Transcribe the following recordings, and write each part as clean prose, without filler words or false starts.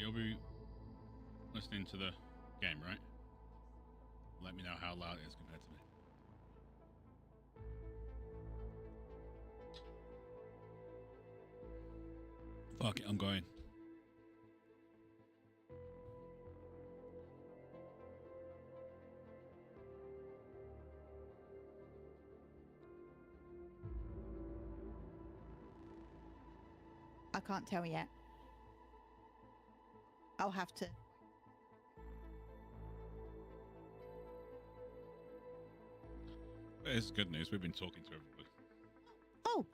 you'll be listening to the game, right? Let me know how loud it is compared to me. Fuck it, I'm going. I can't tell yet. I'll have to. It's good news. We've been talking to everybody. Oh,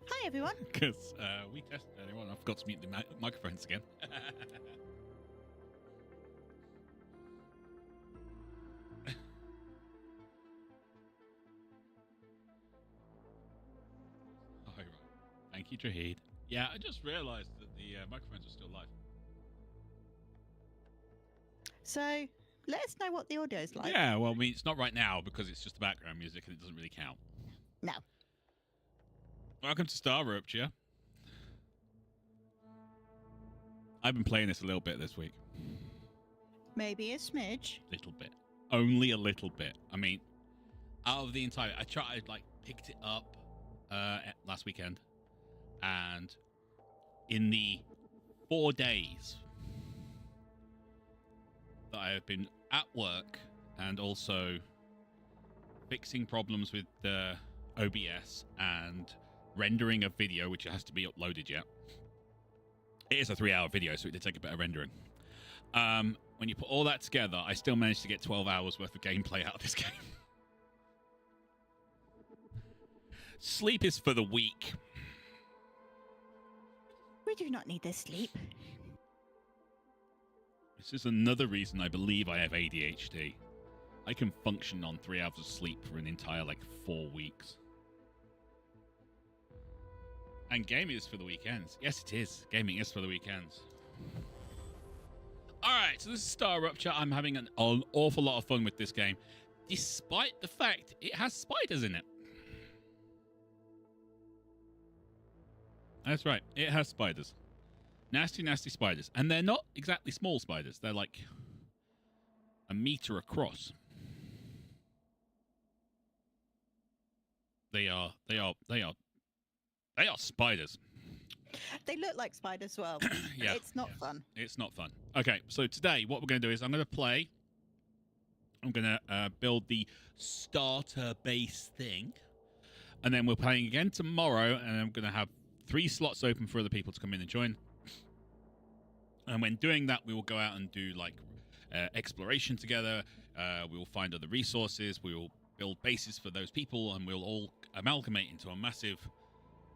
hi everyone. Because we tested anyone. I forgot to mute the microphones again. Oh, right. Thank you, Jahid. Yeah, I just realised that the microphones are still live. So let us know what the audio is like. Yeah, well, I mean, it's not right now because it's just the background music and it doesn't really count. No. Welcome to Star Rupture. I've been playing this a little bit this week. Maybe a smidge. Little bit. Only a little bit. I mean, out of the entire... I picked it up last weekend. And in the 4 days that I have been at work and also fixing problems with the OBS and rendering a video, which has to be uploaded yet. It is a 3-hour video, so it did take a bit of rendering. When you put all that together, I still managed to get 12 hours worth of gameplay out of this game. Sleep is for the weak. We do not need this sleep. This is another reason I believe I have ADHD. I can function on 3 hours of sleep for an entire, 4 weeks. And gaming is for the weekends. Yes, it is. Gaming is for the weekends. Alright, so this is Star Rupture. I'm having an awful lot of fun with this game, despite the fact it has spiders in it. That's right, it has spiders. Nasty, nasty spiders. And they're not exactly small spiders. They're like a meter across. They are spiders. They look like spiders as well. Yeah. It's not fun. It's not fun. Okay, so today what we're going to do is I'm going to build the starter base thing. And then we're playing again tomorrow. And I'm going to have 3 slots open for other people to come in and join. And when doing that, we will go out and do exploration together. We will find other resources. We will build bases for those people, and we'll all amalgamate into a massive,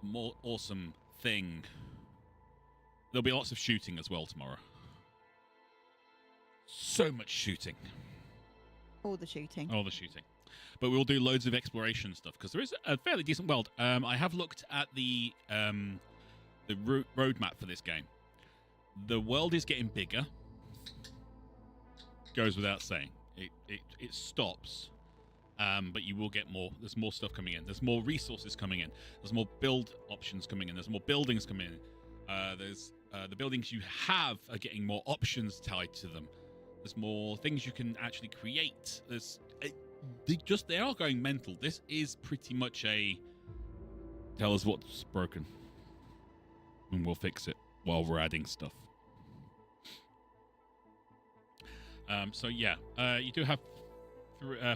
more awesome thing. There'll be lots of shooting as well tomorrow. So much shooting. All the shooting. All the shooting. But we'll do loads of exploration stuff because there is a fairly decent world. I have looked at the roadmap for this game. The world is getting bigger. Goes without saying. It stops. But you will get more. There's more stuff coming in. There's more resources coming in. There's more build options coming in. There's more buildings coming in. There's the buildings you have are getting more options tied to them. There's more things you can actually create. They are going mental. This is pretty much a tell us what's broken and we'll fix it while we're adding stuff. So yeah, you do have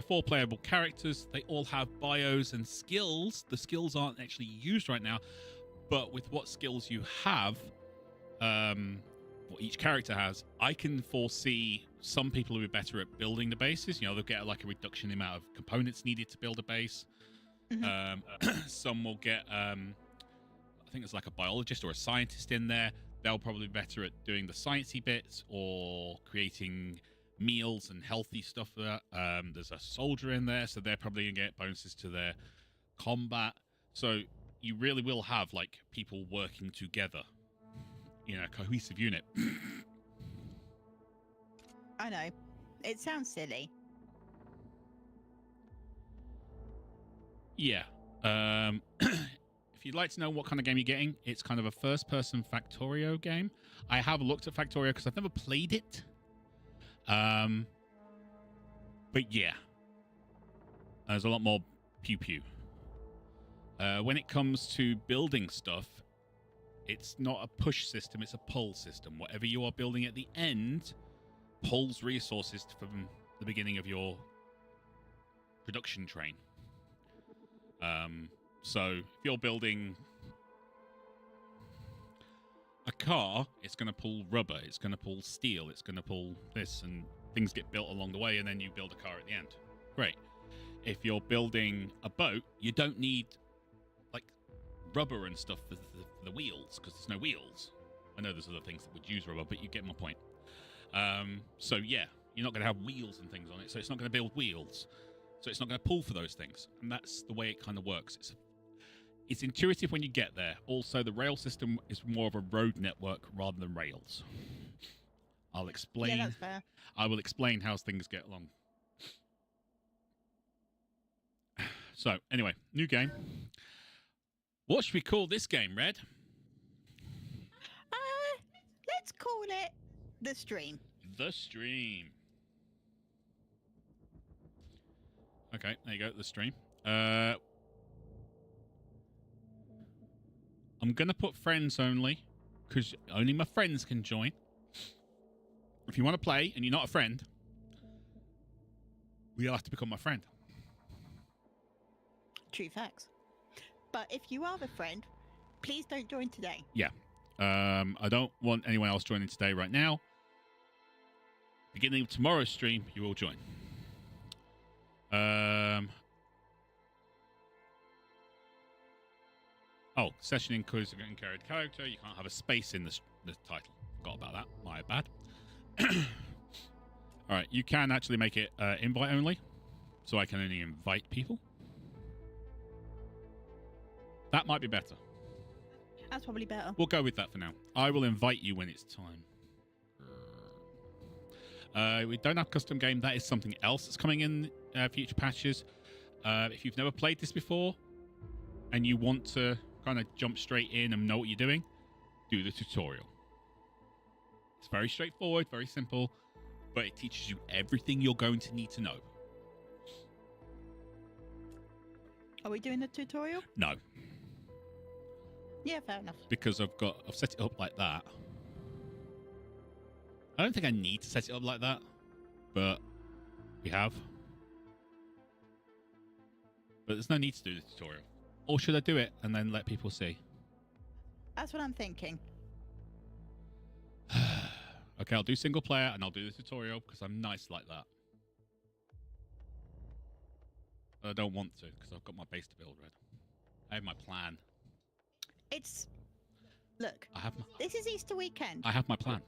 4 playable characters. They all have bios and skills. The skills aren't actually used right now, but with what skills you have, what each character has, I can foresee some people will be better at building the bases. They'll get a reduction in the amount of components needed to build a base. Mm-hmm. Some will get, I think there's a biologist or a scientist in there. They'll probably be better at doing the sciencey bits or creating meals and healthy stuff for that. There's a soldier in there, so they're probably going to get bonuses to their combat. So you really will have, people working together in a cohesive unit. I know. It sounds silly. Yeah. If you'd like to know what kind of game you're getting, it's kind of a first-person Factorio game. I have looked at Factorio because I've never played it. But yeah, there's a lot more pew-pew. When it comes to building stuff, it's not a push system, it's a pull system. Whatever you are building at the end pulls resources from the beginning of your production train. So if you're building a car, it's going to pull rubber, it's going to pull steel, it's going to pull this, and things get built along the way, and then you build a car at the end. Great. If you're building a boat, you don't need like rubber and stuff for the wheels, because there's no wheels. I know there's other things that would use rubber, but you get my point. So yeah, you're not going to have wheels and things on it, so it's not going to build wheels. So it's not going to pull for those things. And that's the way it kind of works. It's intuitive when you get there. Also, the rail system is more of a road network rather than rails. I'll explain. Yeah, that's fair. I will explain how things get along. So, anyway, new game. What should we call this game, Red? Let's call it The Stream. The Stream. Okay, there you go, The Stream. I'm going to put friends only, because only my friends can join. If you want to play and you're not a friend, you'll have to become my friend. True facts. But if you are the friend, please don't join today. Yeah. I don't want anyone else joining today right now. Beginning of tomorrow's stream, you will join. Oh, session includes a carried character. You can't have a space in the title. Forgot about that. My bad. All right, you can actually make it invite only, so I can only invite people. That might be better. That's probably better. We'll go with that for now. I will invite you when it's time. We don't have custom game. That is something else that's coming in future patches. If you've never played this before and you want to kind of jump straight in and know what you're doing, do the tutorial. It's very straightforward, very simple, but it teaches you everything you're going to need to know. Are we doing the tutorial? No. Yeah, fair enough. Because I've set it up like that. I don't think I need to set it up like that, but we have. But there's no need to do the tutorial. Or should I do it and then let people see? That's what I'm thinking. Okay, I'll do single player and I'll do the tutorial because I'm nice like that. But I don't want to because I've got my base to build, Red. I have my plan. Look, this is Easter weekend. I have my plan.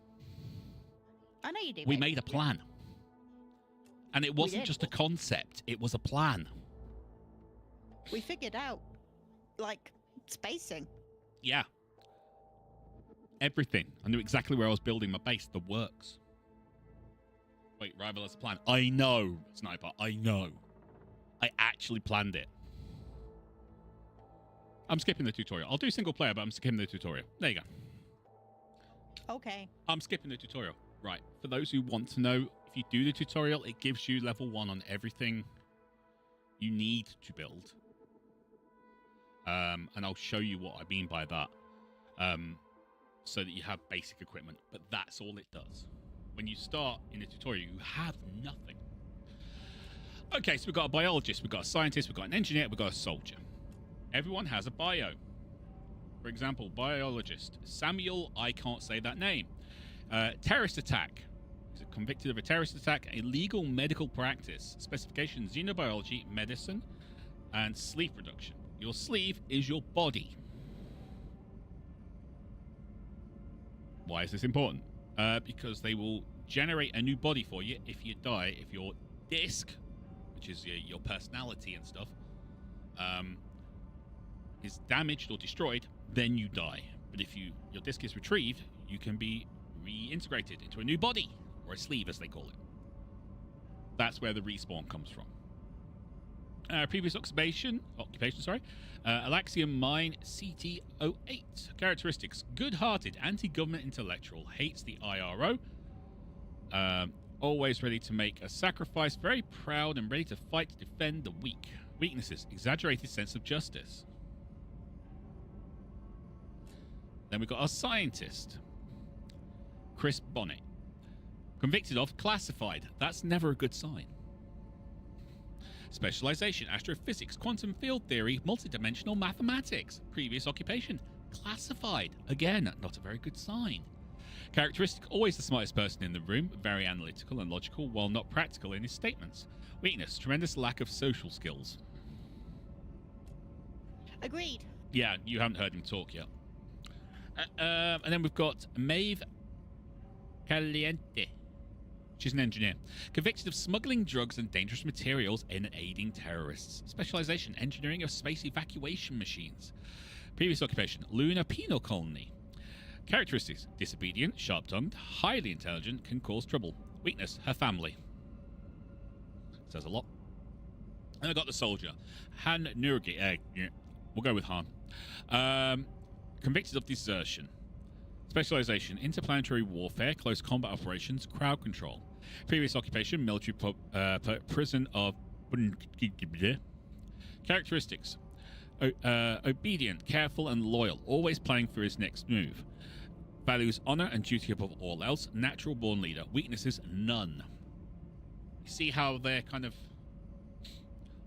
I know you do. We made a plan. And it wasn't just a concept, it was a plan. We figured out, like, spacing. Yeah. Everything. I knew exactly where I was building my base, the works. Wait, rival has a plan. I know, Sniper, I know. I actually planned it. I'm skipping the tutorial. I'll do single player, but I'm skipping the tutorial. There you go. Okay. I'm skipping the tutorial. Right. For those who want to know, if you do the tutorial, it gives you level 1 on everything you need to build. And I'll show you what I mean by that. So that you have basic equipment. But that's all it does. When you start in a tutorial, you have nothing. Okay, so we've got a biologist, we've got a scientist, we've got an engineer, we've got a soldier. Everyone has a bio. For example, biologist. Samuel, I can't say that name. Terrorist attack. He's convicted of a terrorist attack. Illegal medical practice. Specification, xenobiology, medicine, and sleeve reduction. Your sleeve is your body. Why is this important? Because they will generate a new body for you if you die. If your disc, which is your personality and stuff, is damaged or destroyed, then you die. But if your disc is retrieved, you can be reintegrated into a new body, or a sleeve as they call it. That's where the respawn comes from. Previous occupation, sorry. Alaxium Mine CT08. Characteristics: good-hearted, anti-government intellectual, hates the IRO. Always ready to make a sacrifice, very proud and ready to fight to defend the weak. Weaknesses: exaggerated sense of justice. Then we've got our scientist, Chris Bonnet. Convicted of classified. That's never a good sign. Specialization: astrophysics, quantum field theory, multidimensional mathematics. Previous occupation: classified. Again, not a very good sign. Characteristic: always the smartest person in the room, very analytical and logical while not practical in his statements. Weakness: tremendous lack of social skills. Agreed. Yeah, you haven't heard him talk yet. And then we've got Maeve Caliente. She's an engineer. Convicted of smuggling drugs and dangerous materials and aiding terrorists. Specialization: engineering of space evacuation machines. Previous occupation: lunar penal colony. Characteristics: disobedient, sharp-tongued, highly intelligent, can cause trouble. Weakness: her family. Says a lot. And I got the soldier, Han Nurgi. We'll go with Han. Convicted of desertion. Specialization: interplanetary warfare, close combat operations, crowd control. Previous occupation: military prison of... Characteristics: obedient, careful, and loyal, always planning for his next move. Values honor and duty above all else. Natural born leader. Weaknesses: none. You see how they're kind of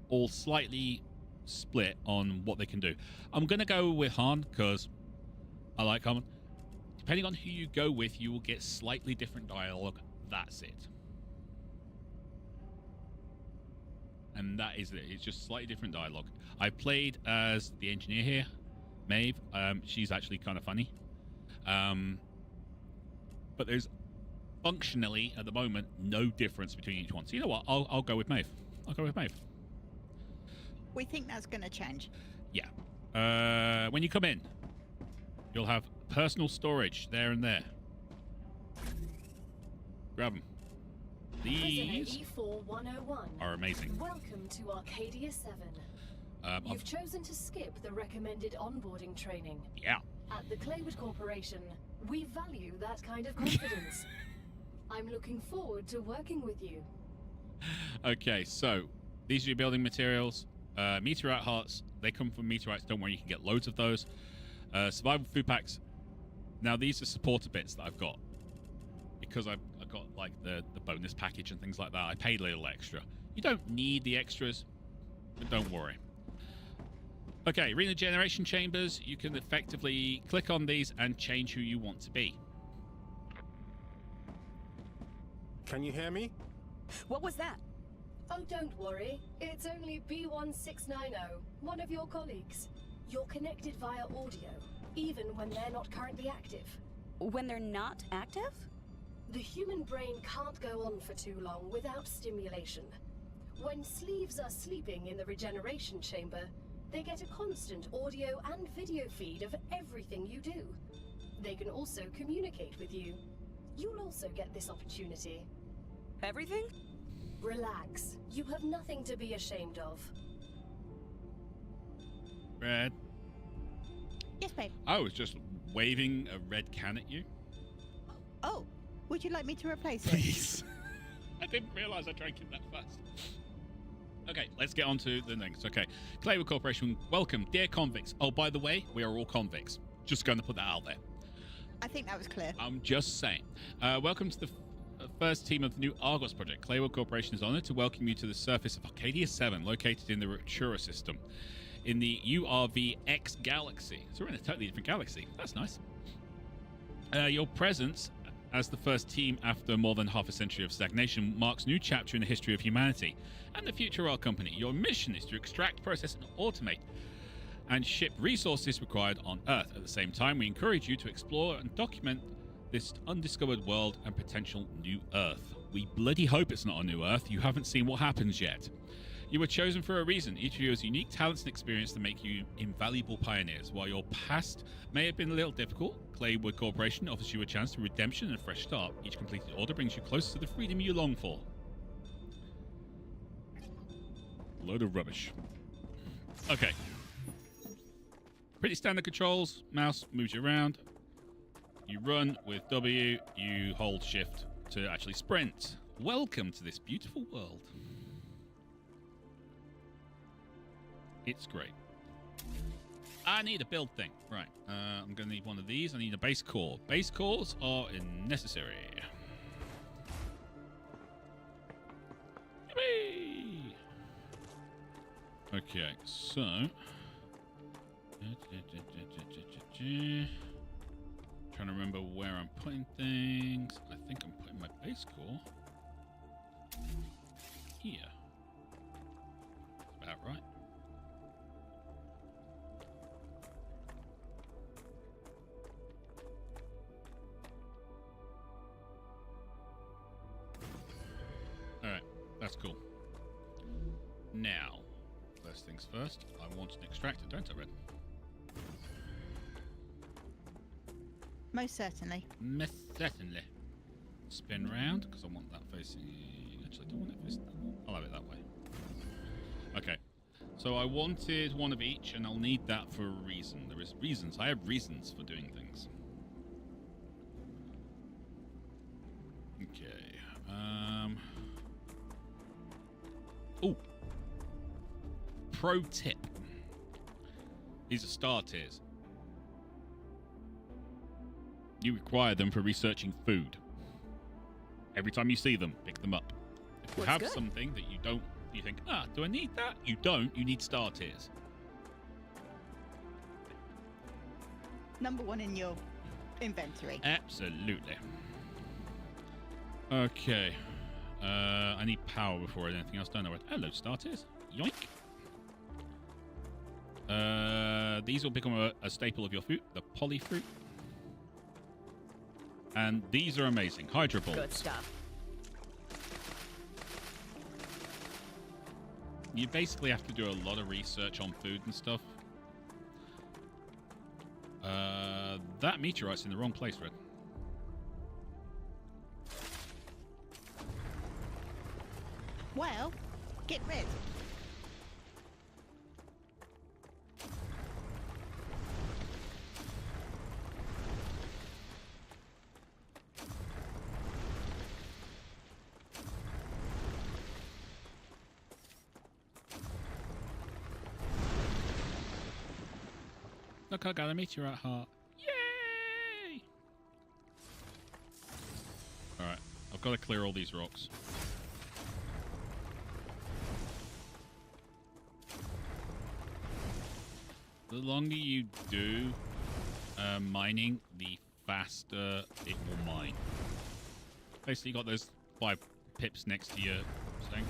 all slightly split on what they can do. I'm going to go with Han because I like Han. Depending on who you go with, you will get slightly different dialogue. That's it. And that is it. It's just slightly different dialogue. I played as the engineer here, Maeve. She's actually kind of funny. But there's functionally, at the moment, no difference between each one. So you know what? I'll go with Maeve. I'll go with Maeve. We think that's going to change. Yeah. When you come in, you'll have personal storage there and there. Grab them. These are amazing. Welcome to Arcadia 7. You've chosen to skip the recommended onboarding training. Yeah. At the Claywood Corporation, we value that kind of confidence. I'm looking forward to working with you. Okay, so these are your building materials. Meteorite hearts, they come from meteorites. Don't worry, you can get loads of those. Survival food packs. Now, these are supporter bits that I've got. Because I've got, like, the bonus package and things like that. I paid a little extra. You don't need the extras, but don't worry. Okay, regeneration chambers. You can effectively click on these and change who you want to be. Can you hear me? What was that? Oh, don't worry. It's only B1690, one of your colleagues. You're connected via audio, even when they're not currently active. When they're not active? The human brain can't go on for too long without stimulation. When sleeves are sleeping in the regeneration chamber, they get a constant audio and video feed of everything you do. They can also communicate with you. You'll also get this opportunity. Everything? Relax. You have nothing to be ashamed of. Red. Yes, babe. I was just waving a red can at you. Oh, would you like me to replace it? Please. I didn't realise I drank it that fast. Okay, let's get on to the next. Okay, Claywood Corporation, welcome, dear convicts. Oh, by the way, we are all convicts. Just going to put that out there. I think that was clear. I'm just saying. Welcome to the first team of the new Argos project. Claywood Corporation is honored to welcome you to the surface of Arcadia 7, located in the Rupture system, in the URV-X galaxy. So we're in a totally different galaxy. That's nice. Your presence as the first team after more than half a century of stagnation marks a new chapter in the history of humanity and the future of our company. Your mission is to extract, process, and automate and ship resources required on Earth. At the same time, we encourage you to explore and document this undiscovered world and potential new Earth. We bloody hope it's not a new Earth. You haven't seen what happens yet. You were chosen for a reason. Each of you has unique talents and experience that make you invaluable pioneers. While your past may have been a little difficult, Claywood Corporation offers you a chance to redemption and a fresh start. Each completed order brings you closer to the freedom you long for. Load of rubbish. Okay. Pretty standard controls. Mouse moves you around. You run with W. You hold shift to actually sprint. Welcome to this beautiful world. It's great. I need a build thing. Right. I'm going to need one of these. I need a base core. Base cores are necessary. Yippee! Okay, so... Trying to remember where I'm putting things. I think I'm putting my base core here. That's about right. Alright, that's cool. Now, first things first, I want an extractor, don't I, Red? Most certainly. Most certainly. Spin round, because I want that facing... Actually, I don't want it facing that way. I'll have it that way. Okay. So I wanted one of each, and I'll need that for a reason. There is reasons. I have reasons for doing things. Okay. Oh. Pro tip. These are star tiers. You require them for researching food. Every time you see them, pick them up. If you have something that you don't, you think, do I need that? You don't. You need star tiers. Number one in your inventory. Absolutely. Okay. I need power before anything else. Don't know what. Hello, star tiers. Yoink. These will become a staple of your food. The poly fruit. And these are amazing. Hydro balls. Good stuff. You basically have to do a lot of research on food and stuff. That meteorite's in the wrong place, Red. Well, get rid. Look, I got a meteorite heart. Yay! Alright, I've got to clear all these rocks. The longer you do mining, the faster it will mine. Basically, you got those 5 pips next to your thing.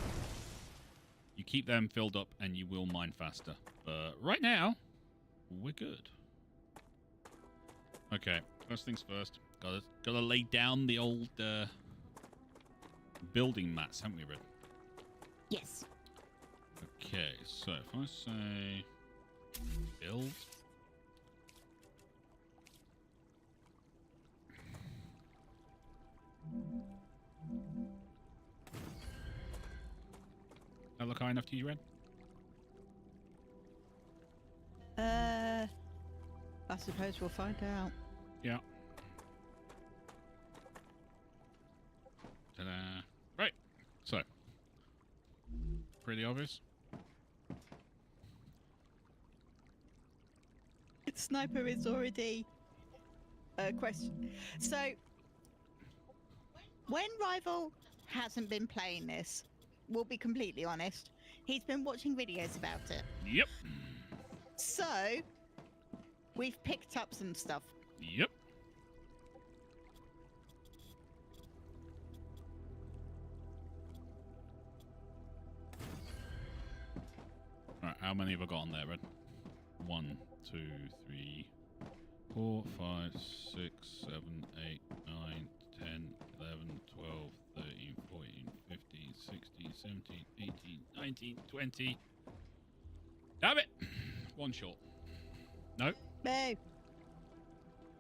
You keep them filled up and you will mine faster. But right now, we're good. Okay, first things first. Gotta lay down the old building mats, haven't we, Red? Yes. Okay, so if I say build. That look high enough to you, Red? I suppose we'll find out. Yeah. Ta-da. Right. So. Pretty obvious. Sniper is already a question. So, when Rival hasn't been playing this, we'll be completely honest, he's been watching videos about it. Yep. So, we've picked up some stuff. Yep. Right, how many have I got on there, Red? 1, 2, 3, 4, 5, 6, 7, 8, 9, 10, 11, 12, 13, 14, 15, 16, 17, 18, 19, 20. Damn it! 1 short. No. No,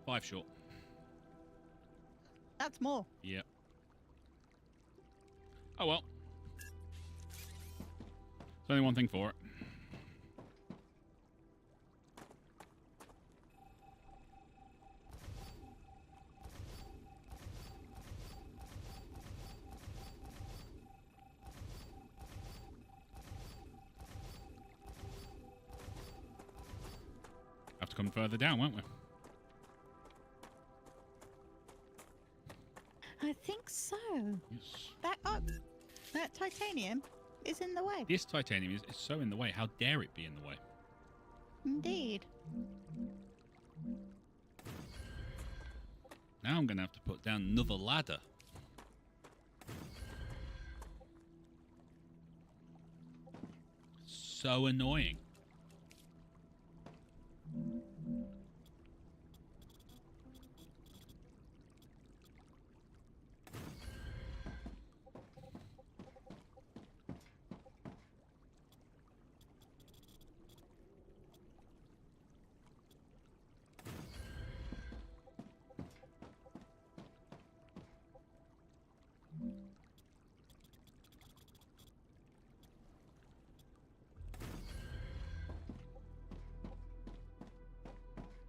5 short. that's more. Yep. Oh well. only one thing for it. Have to come further down, won't we? I think so. Yes. That titanium is in the way. This titanium is so in the way. How dare it be in the way? Indeed. Now I'm going to have to put down another ladder. So annoying.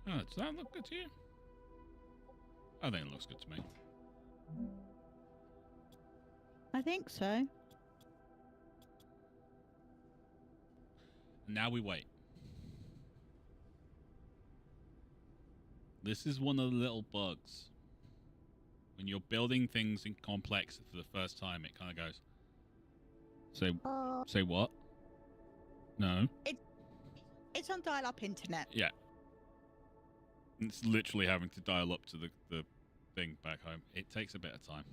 Oh, does that look good to you? I think it looks good to me. I think so. Now we wait. This is one of the little bugs. When you're building things in complex for the first time, it kind of goes, say what? No. It's on dial-up internet. Yeah. It's literally having to dial up to the thing back home. It takes a bit of time.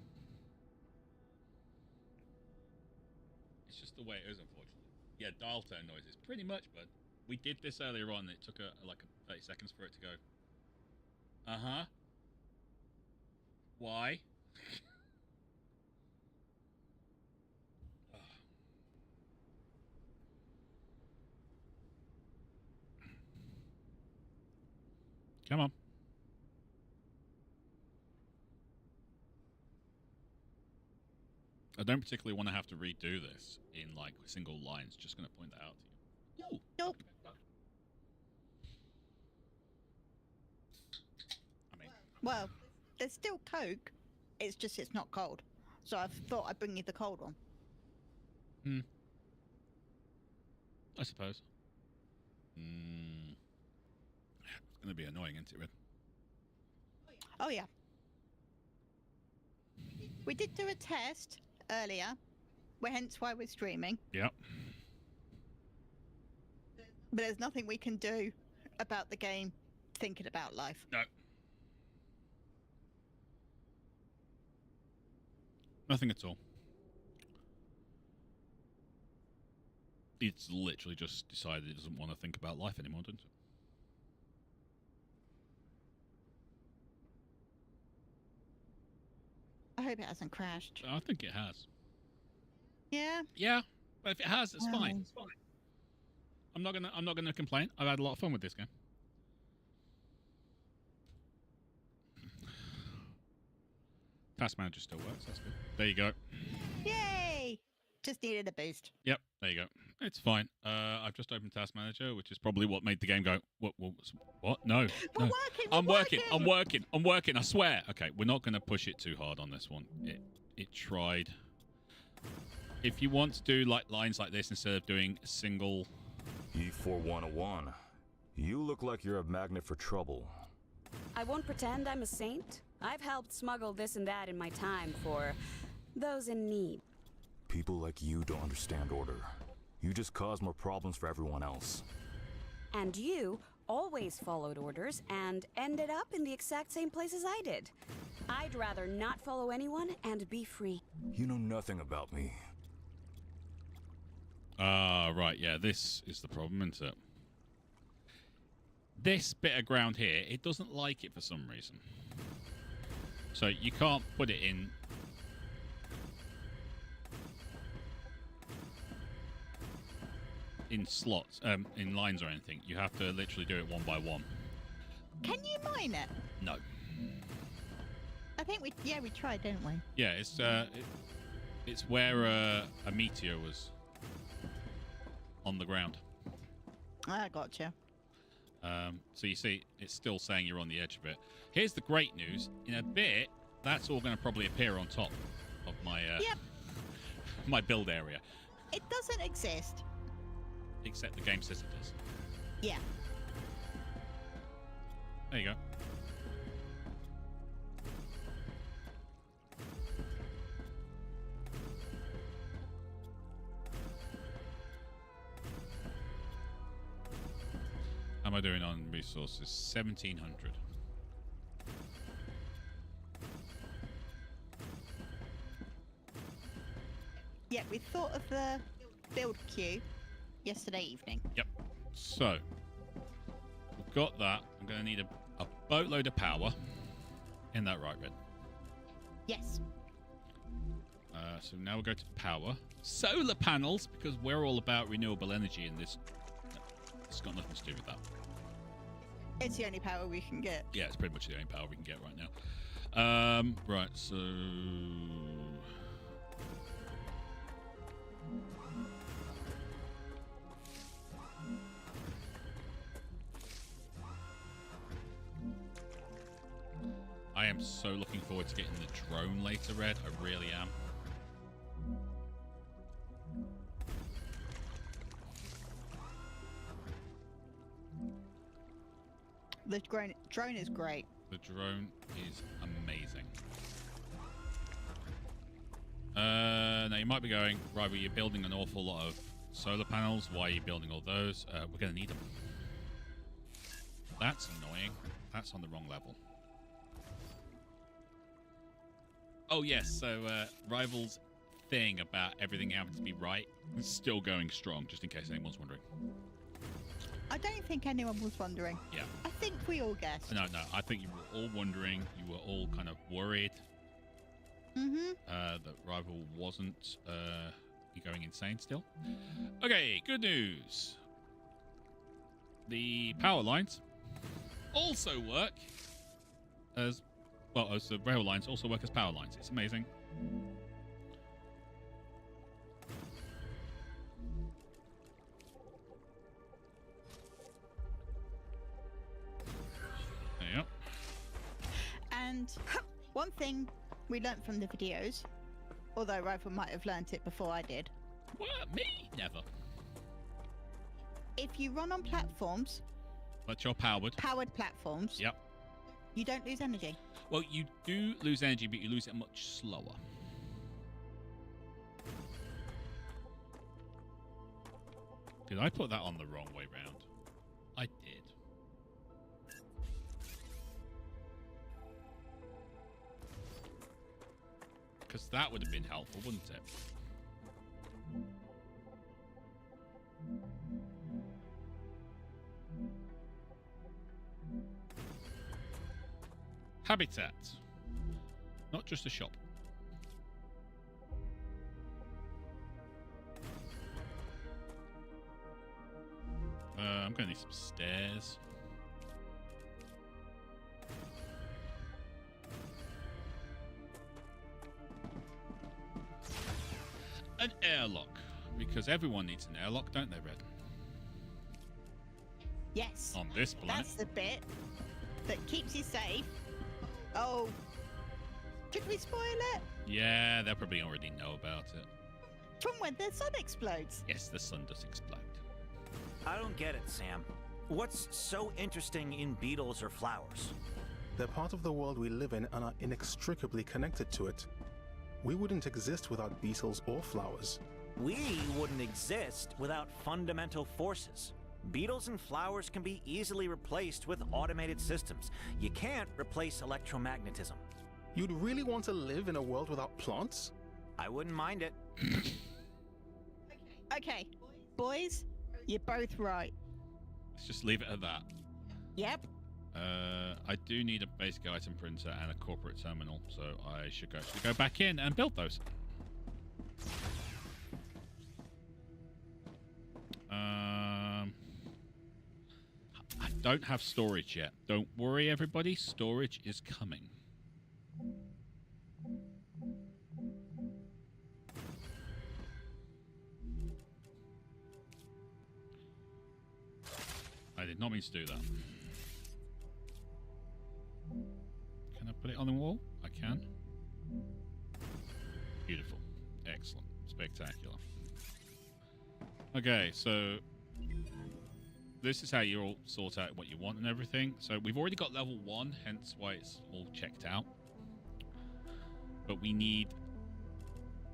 It's just the way it is, unfortunately. Yeah, dial tone noises. Pretty much, but we did this earlier on. It took like 30 seconds for it to go. Uh-huh. Why? Come on. I don't particularly want to have to redo this in like single lines. Just going to point that out to you. Ooh. Nope. I mean, Well, there's still Coke. It's just it's not cold. So I thought I'd bring you the cold one. I suppose. It's going to be annoying, isn't it, Red? Oh yeah. We did do a test earlier, hence why we're streaming. Yep. But there's nothing we can do about the game thinking about life. No. Nothing at all. It's literally just decided it doesn't want to think about life anymore, doesn't it? I hope it hasn't crashed. I think it has. Yeah. Yeah, but if it has, it's Well. fine. It's fine. I'm not gonna complain. I've had a lot of fun with this game. Task Manager still works. That's good. There you go. Yay! Just needed a boost. Yep, there you go. It's fine. I've just opened Task Manager, which is probably what made the game go, what? No. We're no. working. I'm working. I swear. Okay, we're not going to push it too hard on this one. It tried. If you want to do like lines like this instead of doing a single... E4101, you look like you're a magnet for trouble. I won't pretend I'm a saint. I've helped smuggle this and that in my time for those in need. People like you don't understand order. You just cause more problems for everyone else. And you always followed orders and ended up in the exact same place as I did. I'd rather not follow anyone and be free. You know nothing about me. Right, yeah, this is the problem, isn't it? This bit of ground here, it doesn't like it for some reason. So you can't put it in slots, in lines or anything. You have to literally do it one by one. Can you mine it? No. I think we tried, didn't we? Yeah, it's where a meteor was on the ground. I gotcha. So you see, it's still saying you're on the edge of it. Here's the great news. In a bit, that's all going to probably appear on top of my my build area. It doesn't exist. Except the game says it does. Yeah. There you go. How am I doing on resources? 1,700. Yeah, we thought of the build queue yesterday evening. Yep. So, we've got that. I'm going to need a boatload of power. Isn't that right, Red? Yes. So now we'll go to power. Solar panels, because we're all about renewable energy in this. It's got nothing to do with that. It's the only power we can get. Yeah, it's pretty much the only power we can get right now. Right, so... I am so looking forward to getting the drone later, Red. I really am. The drone is great. The drone is amazing. Now you might be going, right, well, you're building an awful lot of solar panels. Why are you building all those? We're going to need them. That's annoying. That's on the wrong level. Oh, yes. So Rival's thing about everything having to be right is still going strong, just in case anyone's wondering. I don't think anyone was wondering. Yeah. I think we all guessed. No. I think you were all wondering. You were all kind of worried that Rival wasn't going insane still. Okay, good news. The power lines also work as well as the rail lines also work as power lines. It's amazing. There you go. And one thing we learnt from the videos, although Rifle might have learnt it before I did. What? Me? Never. If you run on platforms, But you're powered. powered platforms, Yep. you don't lose energy. Well, you do lose energy, but you lose it much slower. Did I put that on the wrong way round? I did. Because that would have been helpful, wouldn't it? Habitat. Not just a shop. I'm going to need some stairs. An airlock. Because everyone needs an airlock, don't they, Red? Yes. On this planet. That's the bit that keeps you safe. Oh. Should we spoil it? Yeah, they'll probably already know about it. From when the sun explodes. Yes, the sun does explode. I don't get it, Sam. What's so interesting in beetles or flowers? They're part of the world we live in and are inextricably connected to it. We wouldn't exist without beetles or flowers. We wouldn't exist without fundamental forces. Beetles and flowers can be easily replaced with automated systems. You can't replace electromagnetism. You'd really want to live in a world without plants? I wouldn't mind it. Okay, boys, you're both right. Let's just leave it at that. Yep. I do need a basic item printer and a corporate terminal, so I should actually go back in and build those. I don't have storage yet. Don't worry, everybody. Storage is coming. I did not mean to do that. Can I put it on the wall? I can. Beautiful. Excellent. Spectacular. Okay, so this is how you all sort out what you want and everything. So we've already got level 1, hence why it's all checked out. But we need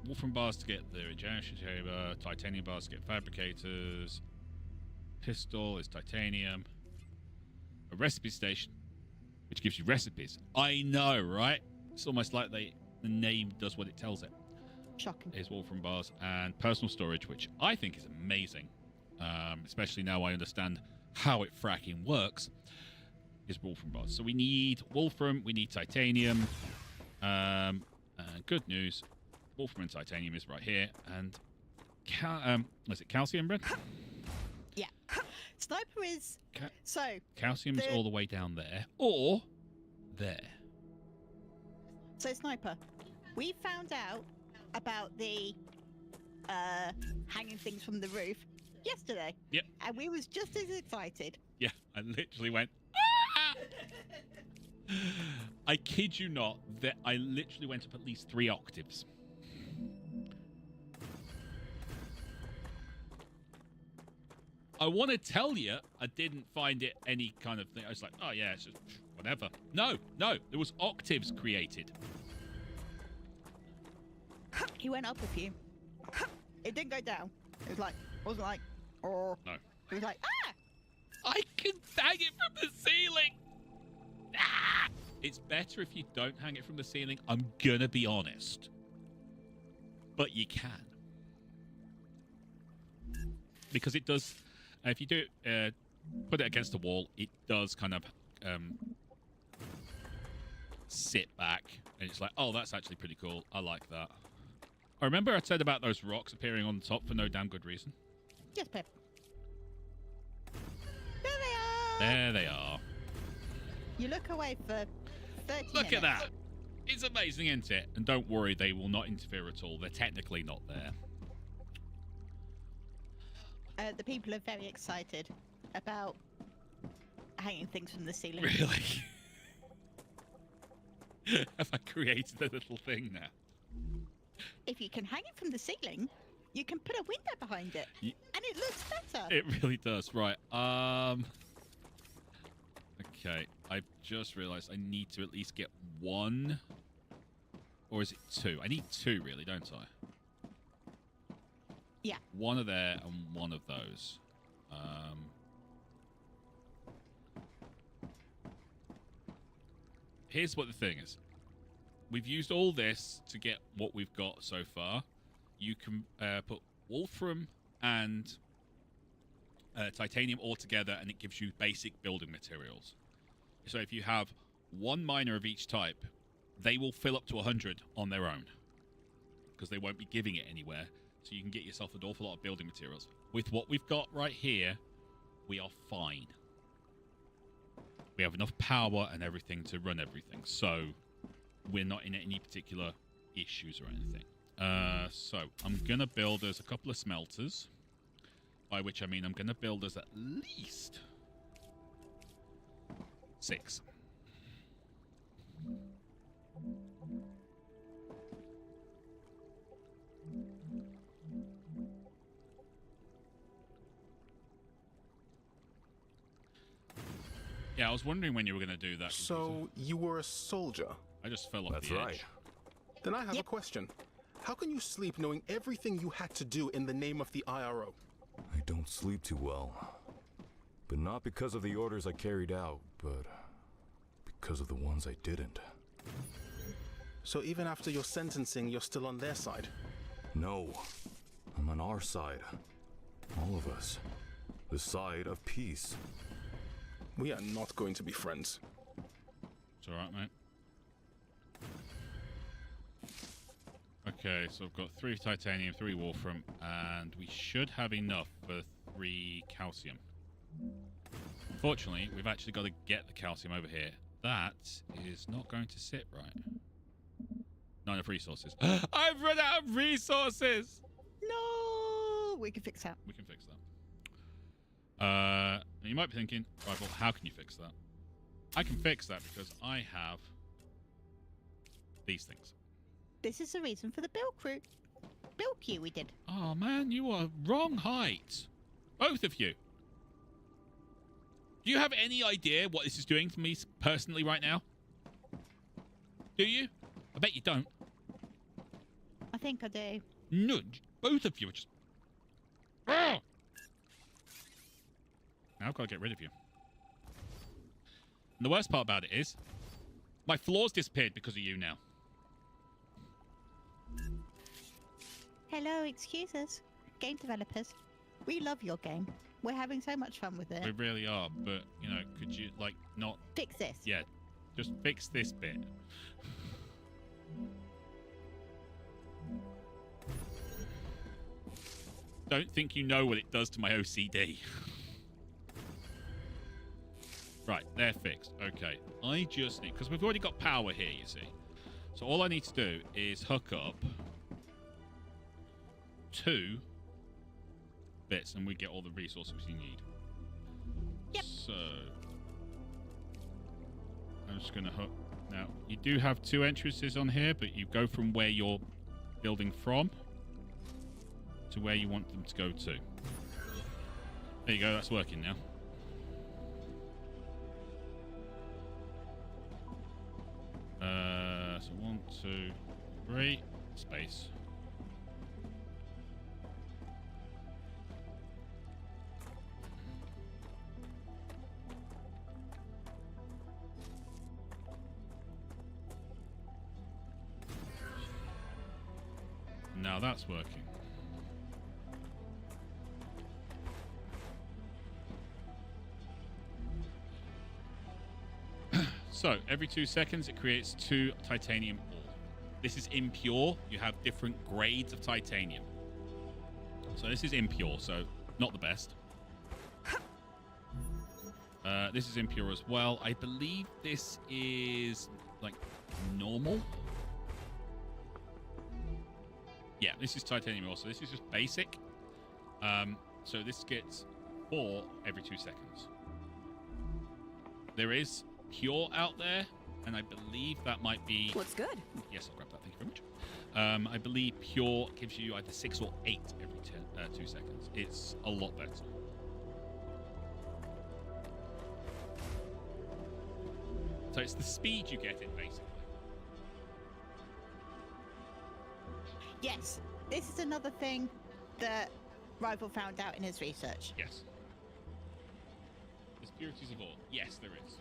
wolfram bars to get the regeneration chamber, titanium bars to get fabricators, pistol is titanium, a recipe station, which gives you recipes. I know, right? It's almost like the name does what it tells it. Shocking. Is wolfram bars, and personal storage, which I think is amazing, especially now I understand how it fracking works, is wolfram bars. So we need wolfram, we need titanium. Good news, wolfram and titanium is right here, and is it calcium, Brent? Yeah. Sniper is... so... Calcium's all the way down there, or there. So, Sniper, we found out about the hanging things from the roof yesterday. Yep. And we was just as excited. Yeah, I literally went, ah! I kid you not, that I literally went up at least 3 octaves. I want to tell you I didn't find it any kind of thing. I was like, oh yeah, it's just whatever. No, there was octaves created. He went up a few. It didn't go down. It was like, wasn't like, oh. No. It was like, ah! I can hang it from the ceiling. Ah! It's better if you don't hang it from the ceiling. I'm gonna be honest. But you can. Because it does, if you do put it against the wall, it does kind of sit back. And it's like, oh, that's actually pretty cool. I like that. I remember I said about those rocks appearing on the top for no damn good reason. Yes, Pep. There they are! There they are. You look away for 30 Look minutes. at that. It's amazing, isn't it? And don't worry, they will not interfere at all. They're technically not there. The people are very excited about hanging things from the ceiling. Really? Have I created a little thing now? If you can hang it from the ceiling, you can put a window behind it, and it looks better. It really does. Right. Okay. I've just realised I need to at least get 1. Or is it 2? I need 2, really, don't I? Yeah. 1 of there and 1 of those. Here's what the thing is. We've used all this to get what we've got so far. You can put wolfram and titanium all together, and it gives you basic building materials. So if you have 1 miner of each type, they will fill up to 100 on their own, because they won't be giving it anywhere. So you can get yourself an awful lot of building materials. With what we've got right here, we are fine. We have enough power and everything to run everything. So we're not in any particular issues or anything. So I'm going to build us a couple of smelters. By which I mean I'm going to build us at least 6. Yeah, I was wondering when you were going to do that. So, you were a soldier? I just fell off That's the edge. right. Then I have a question. How can you sleep knowing everything you had to do in the name of the IRO? I don't sleep too well. But not because of the orders I carried out, but because of the ones I didn't. So even after your sentencing, you're still on their side? No. I'm on our side. All of us. The side of peace. We are not going to be friends. It's alright, mate. Okay, so I've got 3 titanium, 3 wolfram, and we should have enough for 3 calcium. Unfortunately, we've actually got to get the calcium over here. That is not going to sit right. Not enough resources. I've run out of resources! No, we can fix that. We can fix that. You might be thinking, right, well, how can you fix that? I can fix that because I have these things. This is the reason for the build queue we did. Oh, man, you are wrong height. Both of you. Do you have any idea what this is doing for me personally right now? Do you? I bet you don't. I think I do. No, both of you are just... Ah! Now I've got to get rid of you. And the worst part about it is, my floors disappeared because of you now. Hello, excuse us. Game developers. We love your game. We're having so much fun with it. We really are, but, you know, could you, like, not... Fix this. Yeah, just fix this bit. Don't think you know what it does to my OCD. Right, they're fixed. Okay, I just need... Because we've already got power here, you see. So all I need to do is hook up 2 bits and we get all the resources we need. Yep. So... I'm just going to hook... Now, you do have 2 entrances on here, but you go from where you're building from to where you want them to go to. There you go, that's working now. So 1, 2, 3, space. Now that's working. So, every 2 seconds, it creates 2 titanium ore. This is impure. You have different grades of titanium. So, this is impure, so not the best. This is impure as well. I believe this is, like, normal. Yeah, this is titanium ore, so this is just basic. So, this gets 4 every 2 seconds. There is pure out there, and I believe that might be... Looks good. Yes, I'll grab that. Thank you very much. I believe pure gives you either 6 or 8 every 2 seconds. It's a lot better. So it's the speed you get it, basically. Yes, this is another thing that Rival found out in his research. Yes. There's purities of ore. Yes, there is.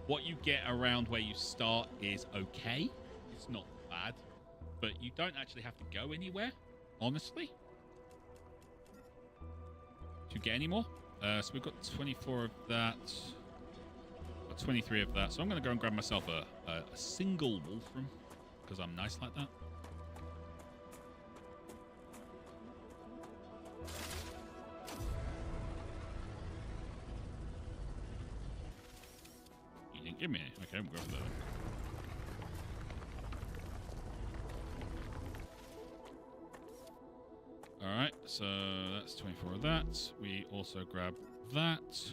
What you get around where you start is okay. It's not bad. But you don't actually have to go anywhere, honestly, to get any more. So we've got 24 of that. Got 23 of that. So I'm going to go and grab myself a single wolfram, because I'm nice like that. You didn't give me any. Okay, we'll go for that. Alright, so that's 24 of that. We also grab that.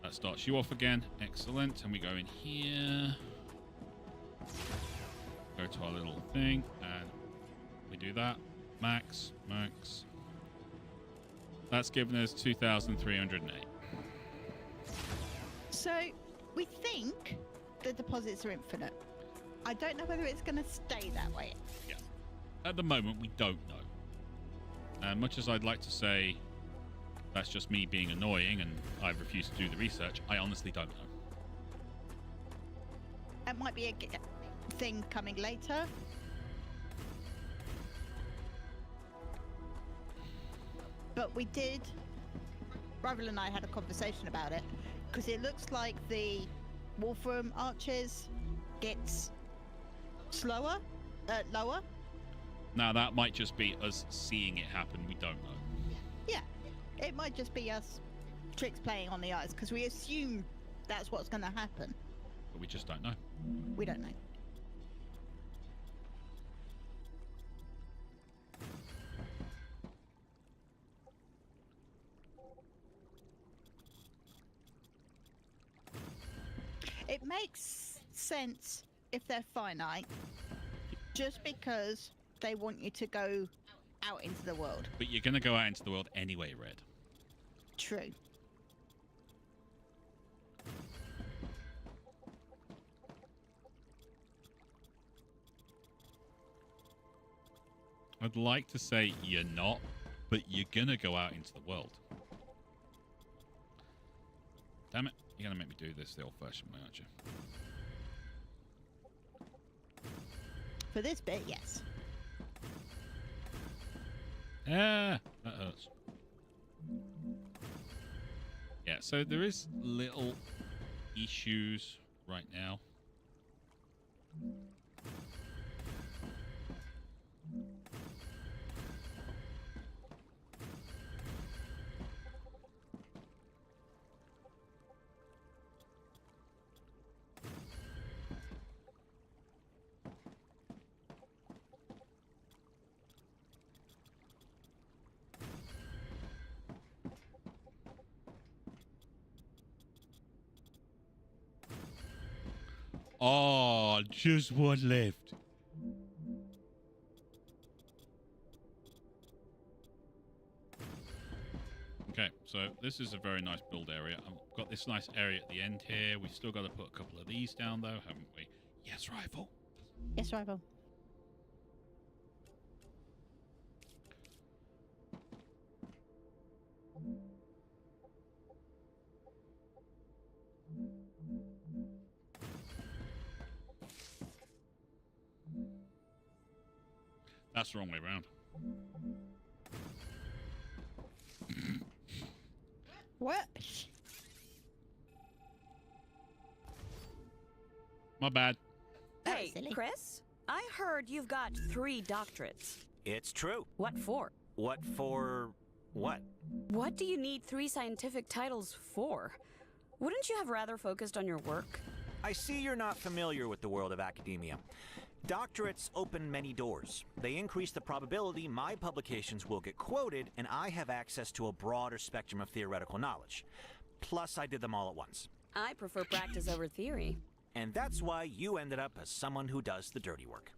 That starts you off again. Excellent. And we go in here. Go to our little thing. And we do that. Max. Max. That's given us 2,308. So, we think the deposits are infinite. I don't know whether it's going to stay that way. Yeah. At the moment, we don't know. And much as I'd like to say that's just me being annoying and I refuse to do the research, I honestly don't know. It might be a thing coming later. But we did, Rival and I had a conversation about it, because it looks like the Wolfram archers gets slower, lower. Now, that might just be us seeing it happen. We don't know. Yeah, it might just be us tricks playing on the eyes, because we assume that's what's going to happen. But we just don't know. We don't know. makes sense if they're finite, just because they want you to go out into the world. But you're going to go out into the world anyway, Red. True. I'd like to say you're not, but you're going to go out into the world. Damn it. You're going to make me do this the old-fashioned way, aren't you? For this bit, yes. Ah, that hurts. Yeah, so there is little issues right now. Oh, just one left. Okay, so this is a very nice build area. I've got this nice area at the end here. We've still got to put a couple of these down, though, haven't we? Yes, rifle. Yes, rival. That's the wrong way around. What? My bad. That was Hey, silly. Chris, I heard you've got 3 doctorates. It's true. What for? What for what? What do you need 3 scientific titles for? Wouldn't you have rather focused on your work? I see you're not familiar with the world of academia. Doctorates open many doors. They increase the probability my publications will get quoted, and I have access to a broader spectrum of theoretical knowledge. Plus, I did them all at once. I prefer practice over theory. And that's why you ended up as someone who does the dirty work.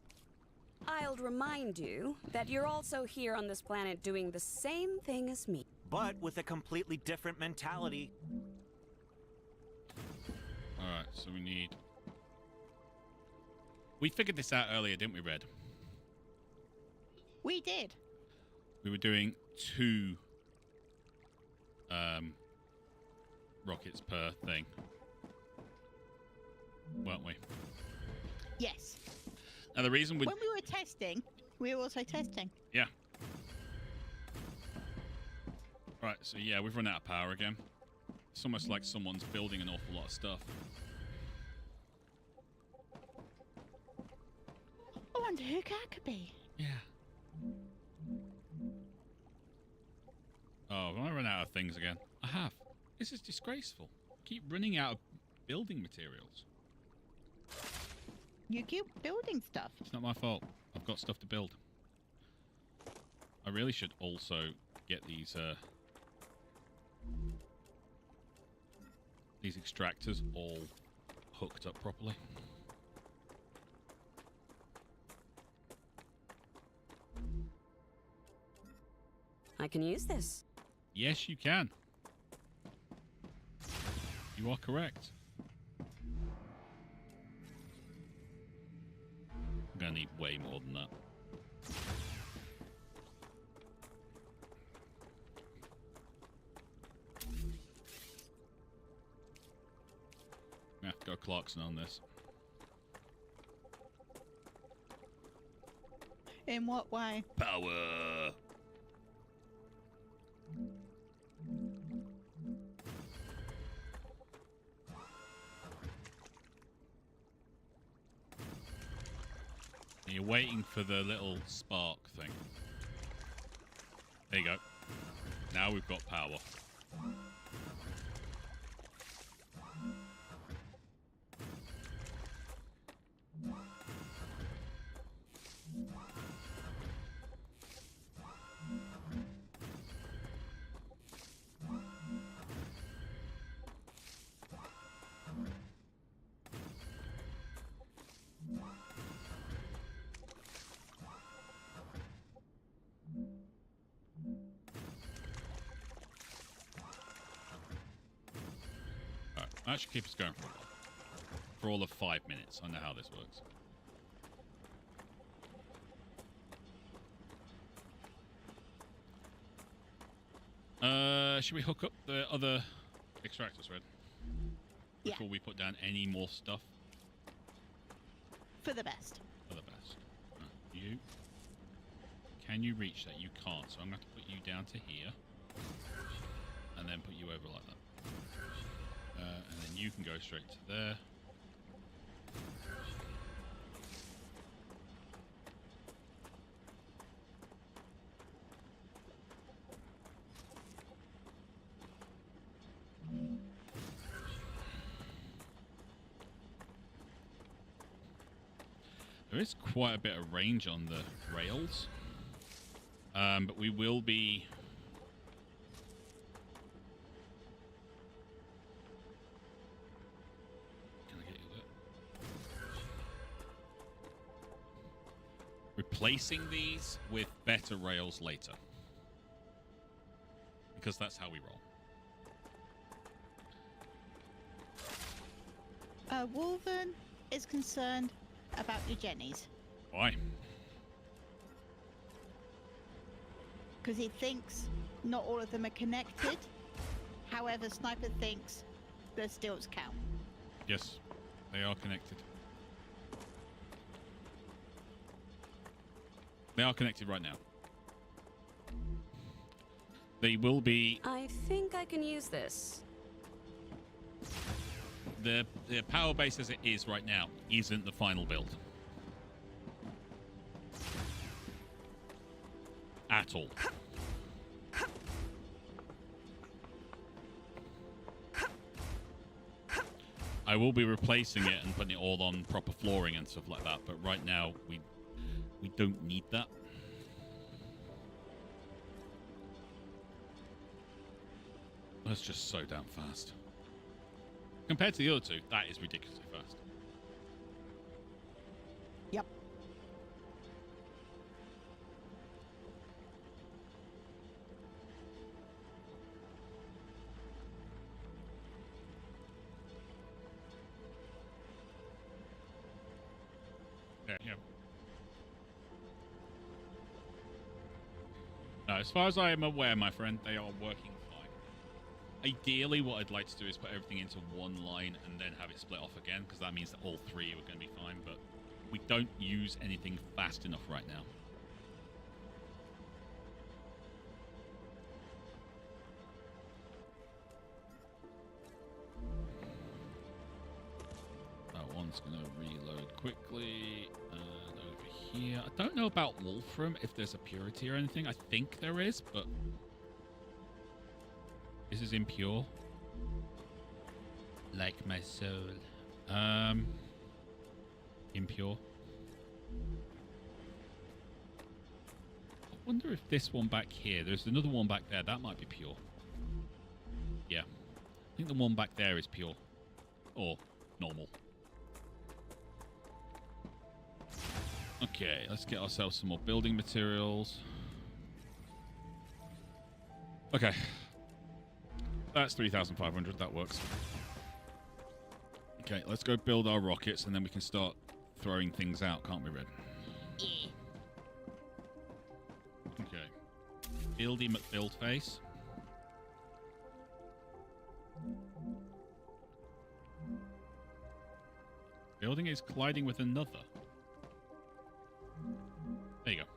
I'll remind you that you're also here on this planet doing the same thing as me. But with a completely different mentality. Alright, so we need... We figured this out earlier, didn't we, Red? We did. We were doing 2 rockets per thing, weren't we? Yes. Now the reason we... When we were testing, we were also testing. Yeah. Right, so yeah, we've run out of power again. It's almost like someone's building an awful lot of stuff. I wonder who that could be. Yeah. Oh, have I run out of things again? I have. This is disgraceful. Keep running out of building materials. You keep building stuff. It's not my fault. I've got stuff to build. I really should also get these extractors all hooked up properly. I can use this. Yes, you can. You are correct. I'm gonna need way more than that. I have to go Clarkson on this. In what way? Power! You're waiting for the little spark thing. There you go. Now we've got power. That should keep us going for all of 5 minutes. I know how this works. Should we hook up the other extractors, Red? Yeah. Before we put down any more stuff? For the best. For the best. You. Can you reach that? You can't, so I'm going to put you down to here. And then put you over like that. And then you can go straight to there. There is quite a bit of range on the rails, but we will be... Can I get you there? Replacing these with better rails later, because that's how we roll. Wolven is concerned about your jennies. Why? Because he thinks not all of them are connected. However, Sniper thinks the stilts count. Yes, they are connected. They are connected right now. They will be... I think I can use this. The power base as it is right now isn't the final build. At all. I will be replacing it and putting it all on proper flooring and stuff like that, but right now we don't need that. That's just so damn fast. Compared to the other two, that is ridiculously fast. Yep. Yeah. No, as far as I am aware, my friend, they are working fine. Ideally, what I'd like to do is put everything into one line and then have it split off again, because that means that all three are going to be fine, but we don't use anything fast enough right now. That one's going to reload quickly. And over here. I don't know about Wolfram, if there's a purity or anything. I think there is, but... This is impure. Like my soul. Impure. I wonder if this one back here, there's another one back there, that might be pure. Yeah. I think the one back there is pure. Or normal. Okay, let's get ourselves some more building materials. Okay. That's 3,500. That works. Okay, let's go build our rockets, and then we can start throwing things out, can't we, Red? Yeah. Okay. Buildy McBuildface. Building is colliding with another. There you go.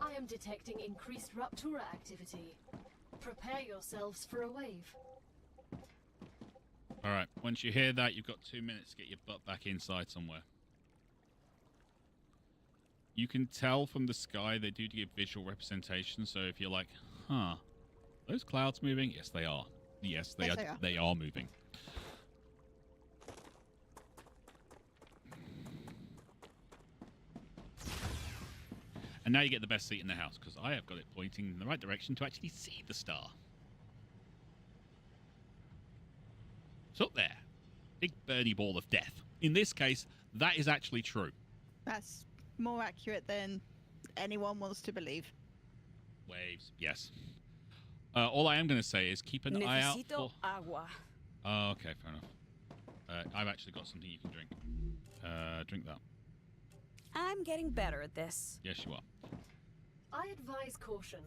I am detecting increased Rupture activity. Prepare yourselves for a wave. Alright, once you hear that, you've got 2 minutes to get your butt back inside somewhere. You can tell from the sky they do give visual representation, so if you're like, huh, those clouds moving? Yes, they are. Yes, they are. They are moving. And now you get the best seat in the house, because I have got it pointing in the right direction to actually see the star. It's up there. Big burny ball of death. In this case, that is actually true. That's more accurate than anyone wants to believe. waves. Yes. All I am going to say is keep an eye out Necesito for... agua. Oh, okay, fair enough. I've actually got something you can drink. Drink that. I'm getting better at this. Yes, you are. I advise caution.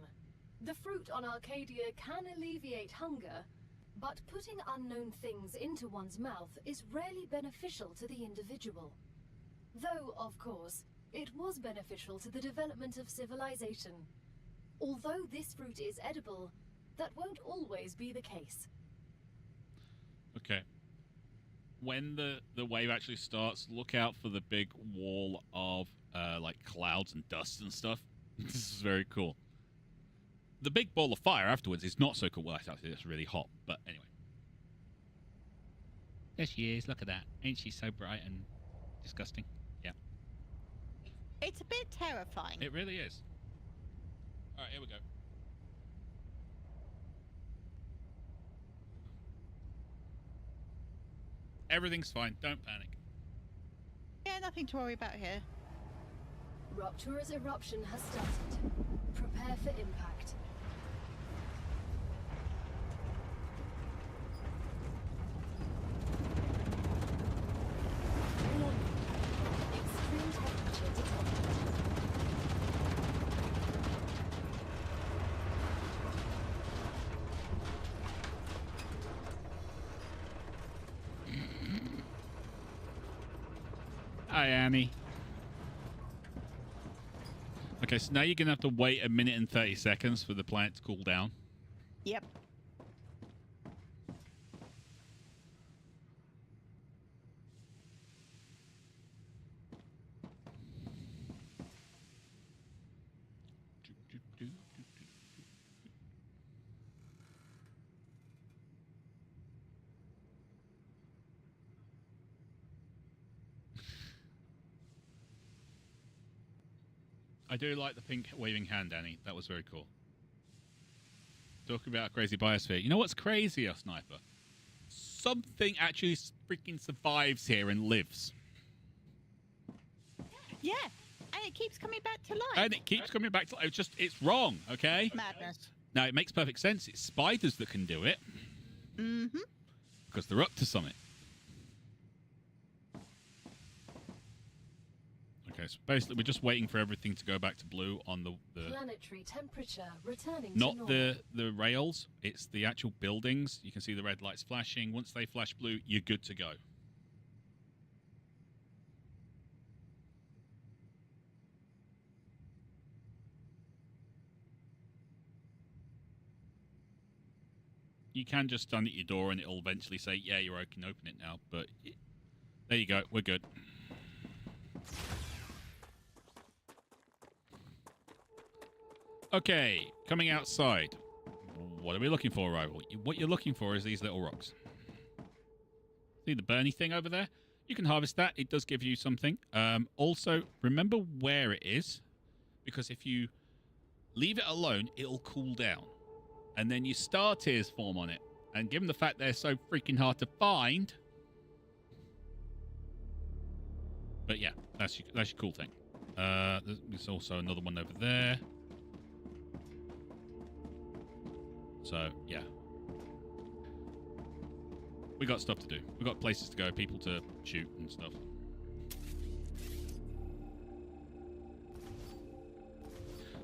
The fruit on Arcadia can alleviate hunger, but putting unknown things into one's mouth is rarely beneficial to the individual. Though, of course, it was beneficial to the development of civilization. Although this fruit is edible, that won't always be the case. Okay. When the wave actually starts, look out for the big wall of like clouds and dust and stuff. This is very cool. The big ball of fire afterwards is not so cool. Well, actually, it's really hot. But anyway. There she is. Look at that. Ain't she so bright and disgusting? Yeah. It's a bit terrifying. It really is. All right, here we go. Everything's fine. Don't panic. Yeah, nothing to worry about here. Rupture's eruption has started. Prepare for impact. Warning. Extreme temperature detected. Hi, Annie. Okay, so now you're going to have to wait 1 minute and 30 seconds for the planet to cool down. Yep. I do like the pink waving hand, Annie. That was very cool. Talking about a crazy biosphere. You know what's crazier, Sniper? Something actually freaking survives here and lives. Yeah, and it keeps coming back to life. And it keeps coming back to life. It's wrong, okay? Madness. Now, it makes perfect sense. It's spiders that can do it. Mm-hmm. Because they're up to something. Okay, so basically we're just waiting for everything to go back to blue on the Planetary temperature returning not to normal. the rails, it's the actual buildings. You can see the red lights flashing. Once they flash blue, you're good to go. You can just stand at your door and it'll eventually say, yeah, you can open it now. But there you go, we're good. Okay, coming outside. What are we looking for, Rival? What you're looking for is these little rocks. See the Bernie thing over there? You can harvest that. It does give you something. Also, remember where it is. Because if you leave it alone, it'll cool down. And then your star tiers form on it. And given the fact they're so freaking hard to find... But yeah, that's your cool thing. There's also another one over there. So, yeah. We got stuff to do. We got places to go, people to shoot and stuff.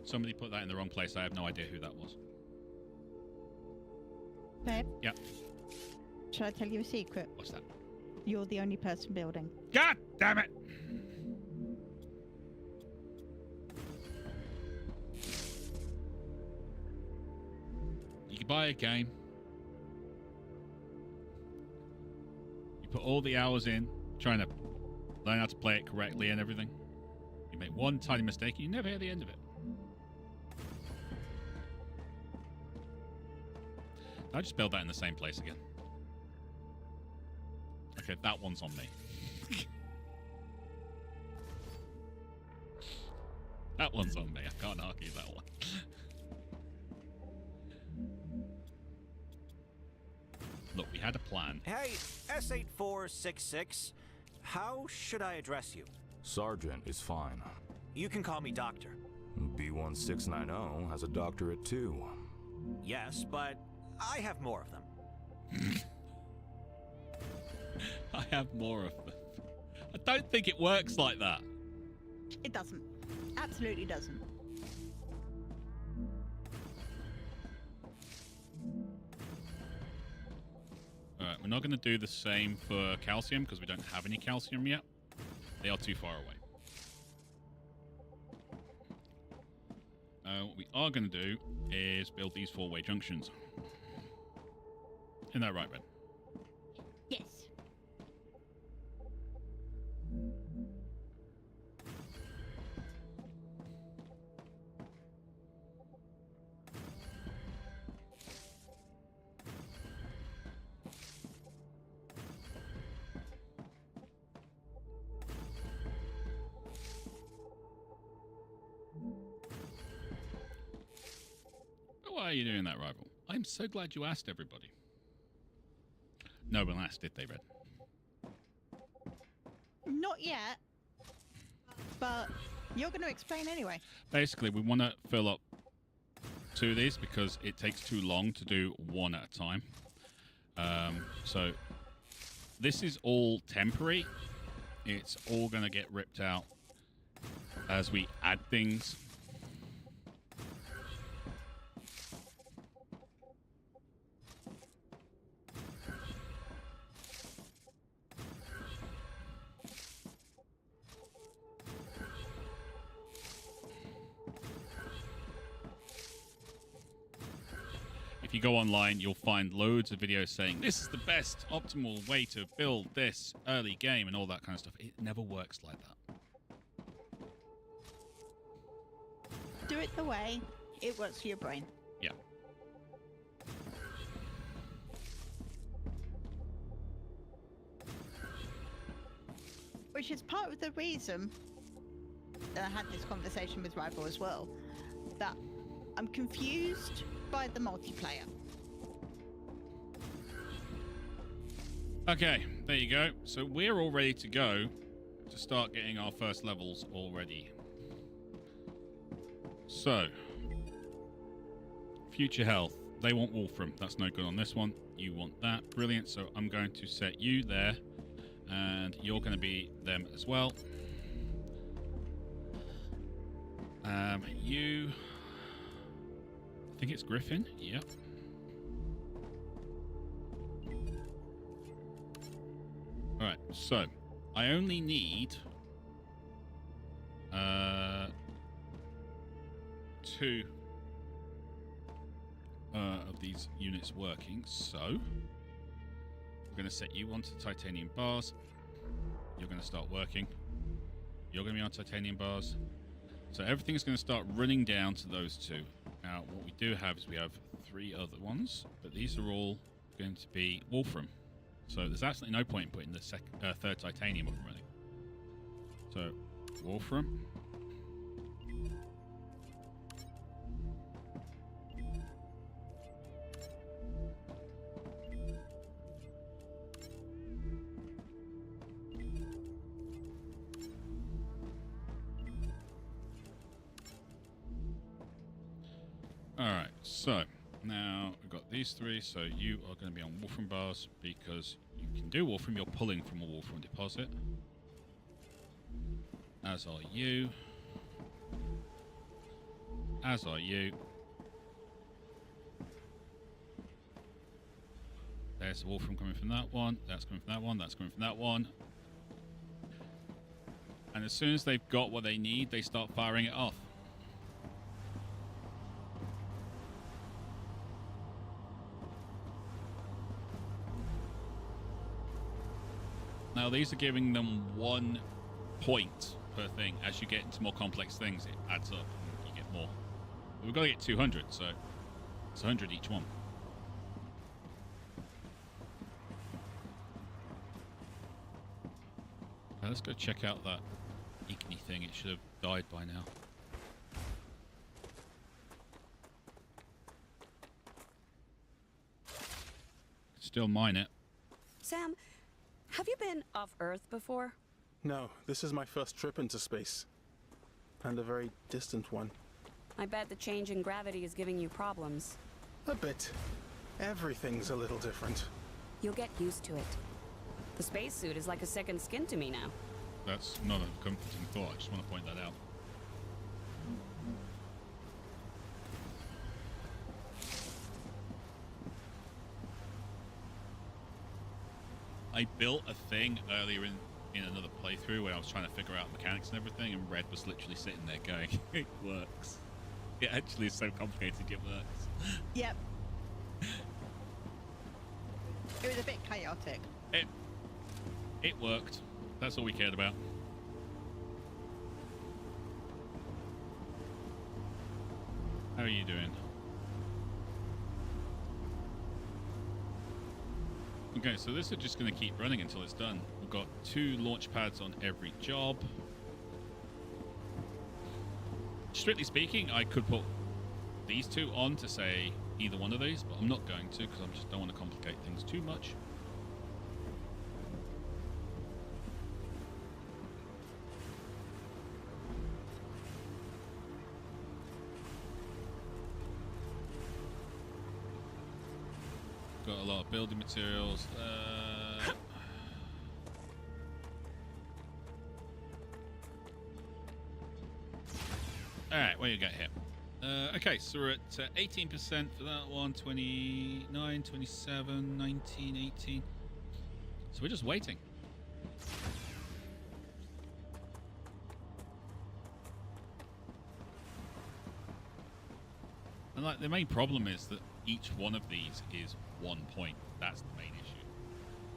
Somebody put that in the wrong place. I have no idea who that was. Babe? Yeah. Shall I tell you a secret? What's that? You're the only person building. God damn it! You can buy a game. You put all the hours in trying to learn how to play it correctly and everything. You make one tiny mistake and you never hear the end of it. I just build that in the same place again. Okay, that one's on me. That one's on me. I can't argue that one. Look, we had a plan. Hey, S8466, how should I address you? Sergeant is fine. You can call me Doctor. Be SCP-1690 has a doctorate too. Yes, but I have more of them. I have more of them. I don't think it works like that. It doesn't. Absolutely doesn't. Alright, we're not going to do the same for calcium because we don't have any calcium yet. They are too far away. What we are going to do is build these four-way junctions. Isn't that right, Red? Yes. Why are you doing that, Rival? I'm so glad you asked everybody. No one asked, did they, Red? Not yet. But you're going to explain anyway. Basically, we want to fill up 2 of these because it takes too long to do 1 at a time. So this is all temporary. It's all going to get ripped out as we add things. If you go online, you'll find loads of videos saying this is the best optimal way to build this early game and all that kind of stuff. It never works like that. Do it the way it works for your brain. Yeah. Which is part of the reason that I had this conversation with Rival as well, that I'm confused by the multiplayer. Okay, there you go. So we're all ready to go to start getting our first levels already. So, future health. They want Wolfram. That's no good on this one. You want that. Brilliant. So I'm going to set you there. And you're going to be them as well. You... I think it's Griffin. Yep. Alright, so I only need 2 of these units working, so we're going to set you onto titanium bars. You're going to start working. You're going to be on titanium bars. So everything's going to start running down to those 2. Now, what we do have is we have 3 other ones, but these are all going to be Wolfram. So there's absolutely no point in putting the 3rd titanium up and running. So, Wolfram. Alright, so now we've got these 3, so you are going to be on Wolfram bars because you can do Wolfram, you're pulling from a Wolfram deposit. As are you. As are you. There's the Wolfram coming from that one, that's coming from that one, that's coming from that one. And as soon as they've got what they need, they start firing it off. Now these are giving them 1 point per thing. As you get into more complex things, it adds up and you get more. But we've got to get 200, so it's 100 each one. Now let's go check out that Igni thing. It should have died by now. Still mine it. Sam, have you been off Earth before? No, this is my first trip into space. And a very distant one. I bet the change in gravity is giving you problems. A bit. Everything's a little different. You'll get used to it. The spacesuit is like a second skin to me now. That's not a comforting thought. I just want to point that out. I built a thing earlier in another playthrough where I was trying to figure out mechanics and everything, and Red was literally sitting there going, it works. It actually is so complicated, it works. Yep. It was a bit chaotic. It worked. That's all we cared about. How are you doing? Okay, so this is just going to keep running until it's done. We've got 2 launch pads on every job. Strictly speaking, I could put these 2 on to say either one of these, but I'm not going to because I just don't want to complicate things too much. Got a lot of building materials. Alright, what you got here? Okay, so we're at 18% for that one, 29, 27, 19, 18. So we're just waiting. And like the main problem is that each one of these is 1 point. That's the main issue.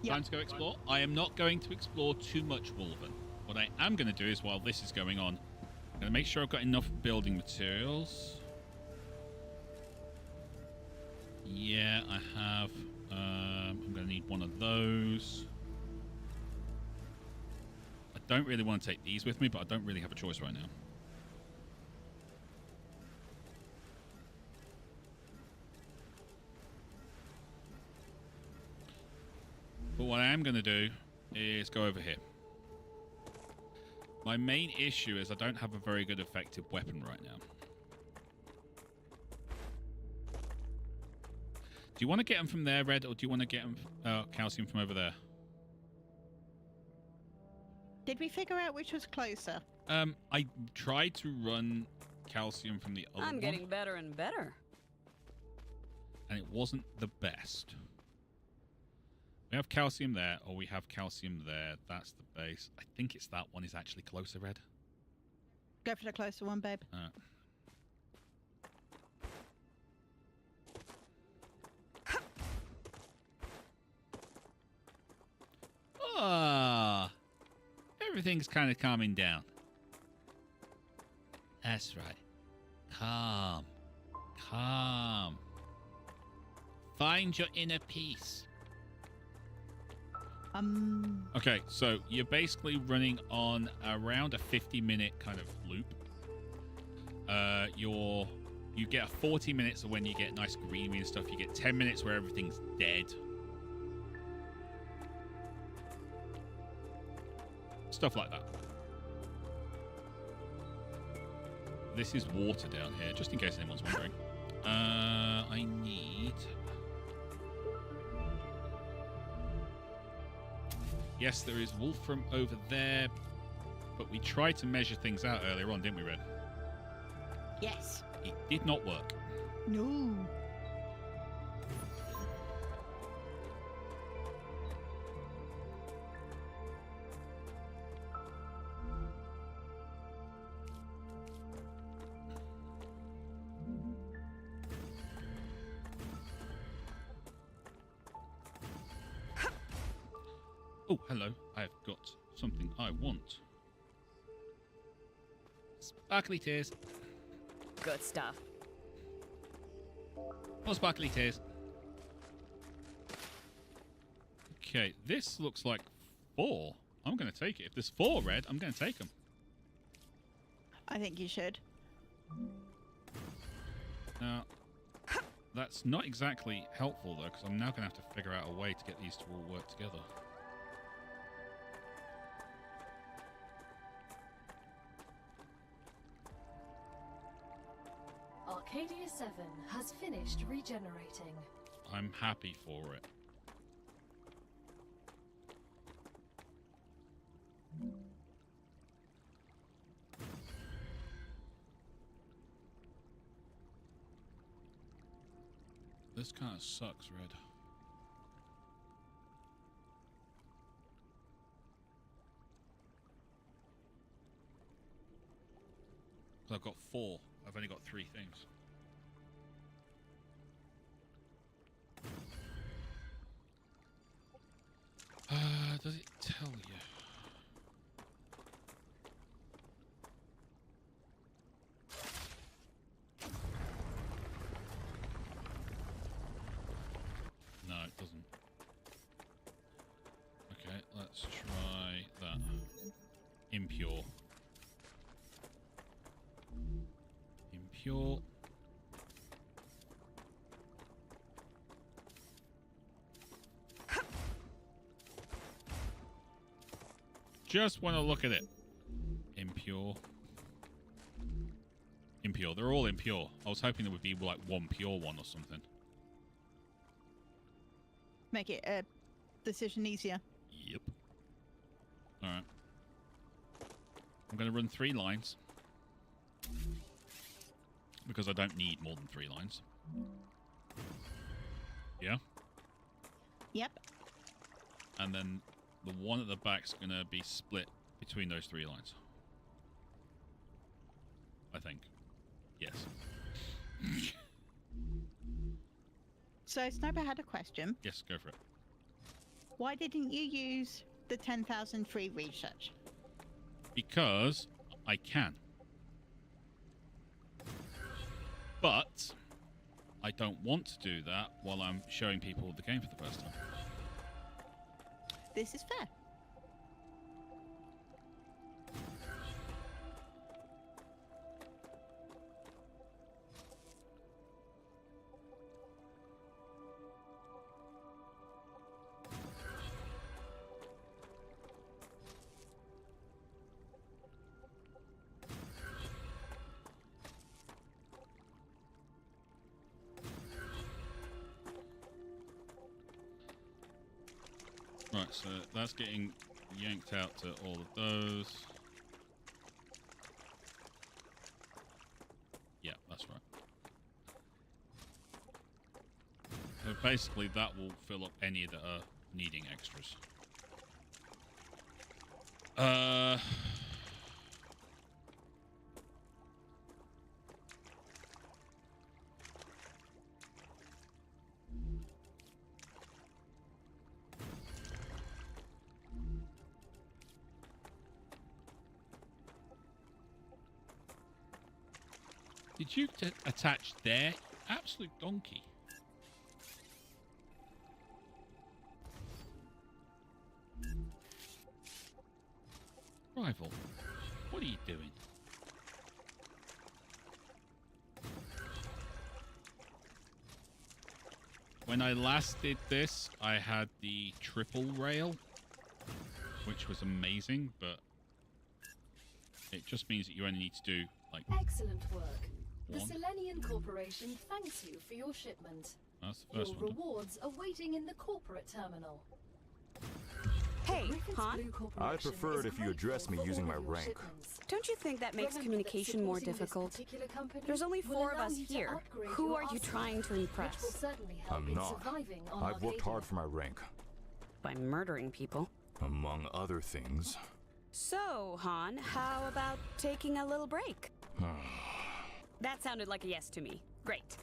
Yep. Time to go explore. I am not going to explore too much Wolven. What I am going to do is, while this is going on, I'm going to make sure I've got enough building materials. Yeah, I have. I'm going to need one of those. I don't really want to take these with me, but I don't really have a choice right now. But what I am going to do is go over here. My main issue is I don't have a very good effective weapon right now. Do you want to get them from there, Red, or do you want to get them calcium from over there? Did we figure out which was closer? I tried to run calcium from the other one. I'm getting better and better. And it wasn't the best. We have calcium there, or we have calcium there. That's the base. I think it's that one is actually closer, Red. Go for the closer one, babe. Everything's kind of calming down. That's right. Calm. Calm. Find your inner peace. Okay, so you're basically running on around a 50-minute kind of loop. You get 40 minutes of when you get nice greenery and stuff. You get 10 minutes where everything's dead. Stuff like that. This is water down here, just in case anyone's wondering. I need... Yes, there is Wolfram over there, but we tried to measure things out earlier on, didn't we, Red? Yes. It did not work. No. Oh, hello. I've got something I want. Sparkly tears. Good stuff. More sparkly tears. Okay, this looks like 4. I'm going to take it. If there's 4, Red, I'm going to take them. I think you should. Now, that's not exactly helpful, though, because I'm now going to have to figure out a way to get these to all work together. Arcadia 7 has finished regenerating. I'm happy for it. This kind of sucks, Red. I've got 4. I've only got 3 things. Does it tell you? No, it doesn't. Okay, let's try that. Impure. Impure. Just want to look at it. Impure. Impure. They're all impure. I was hoping there would be like one pure one or something. Make it a decision easier. Yep. Alright. I'm going to run 3 lines. Because I don't need more than 3 lines. Yeah? Yep. And then the one at the back's going to be split between those 3 lines. I think. Yes. So Sniper had a question. Yes, go for it. Why didn't you use the 10,000 free research? Because I can. But I don't want to do that while I'm showing people the game for the first time. This is fair. Right, so that's getting yanked out to all of those. Yeah, that's right. So basically that will fill up any that are needing extras. Did you attach there? Absolute donkey. Rival, what are you doing? When I last did this, I had the triple rail, which was amazing, but it just means that you only need to do like Excellent work. The 1. Selenian Corporation thanks you for your shipment. That's the first Your one. rewards are waiting in the corporate terminal. Hey, Griffith's Han, Blue Corporation I'd prefer is it if you address me grateful for using all my of your rank. shipments. don't you think that makes Remember communication more supporting this difficult? particular company There's only will 4 of allow us you to here. upgrade Who your are you arsenal, trying to which will impress? certainly help I'm in not. surviving on I've worked Arcadia. hard for my rank, By murdering people. among other things. So, Han, how about taking a little break? That sounded like a yes to me. Great.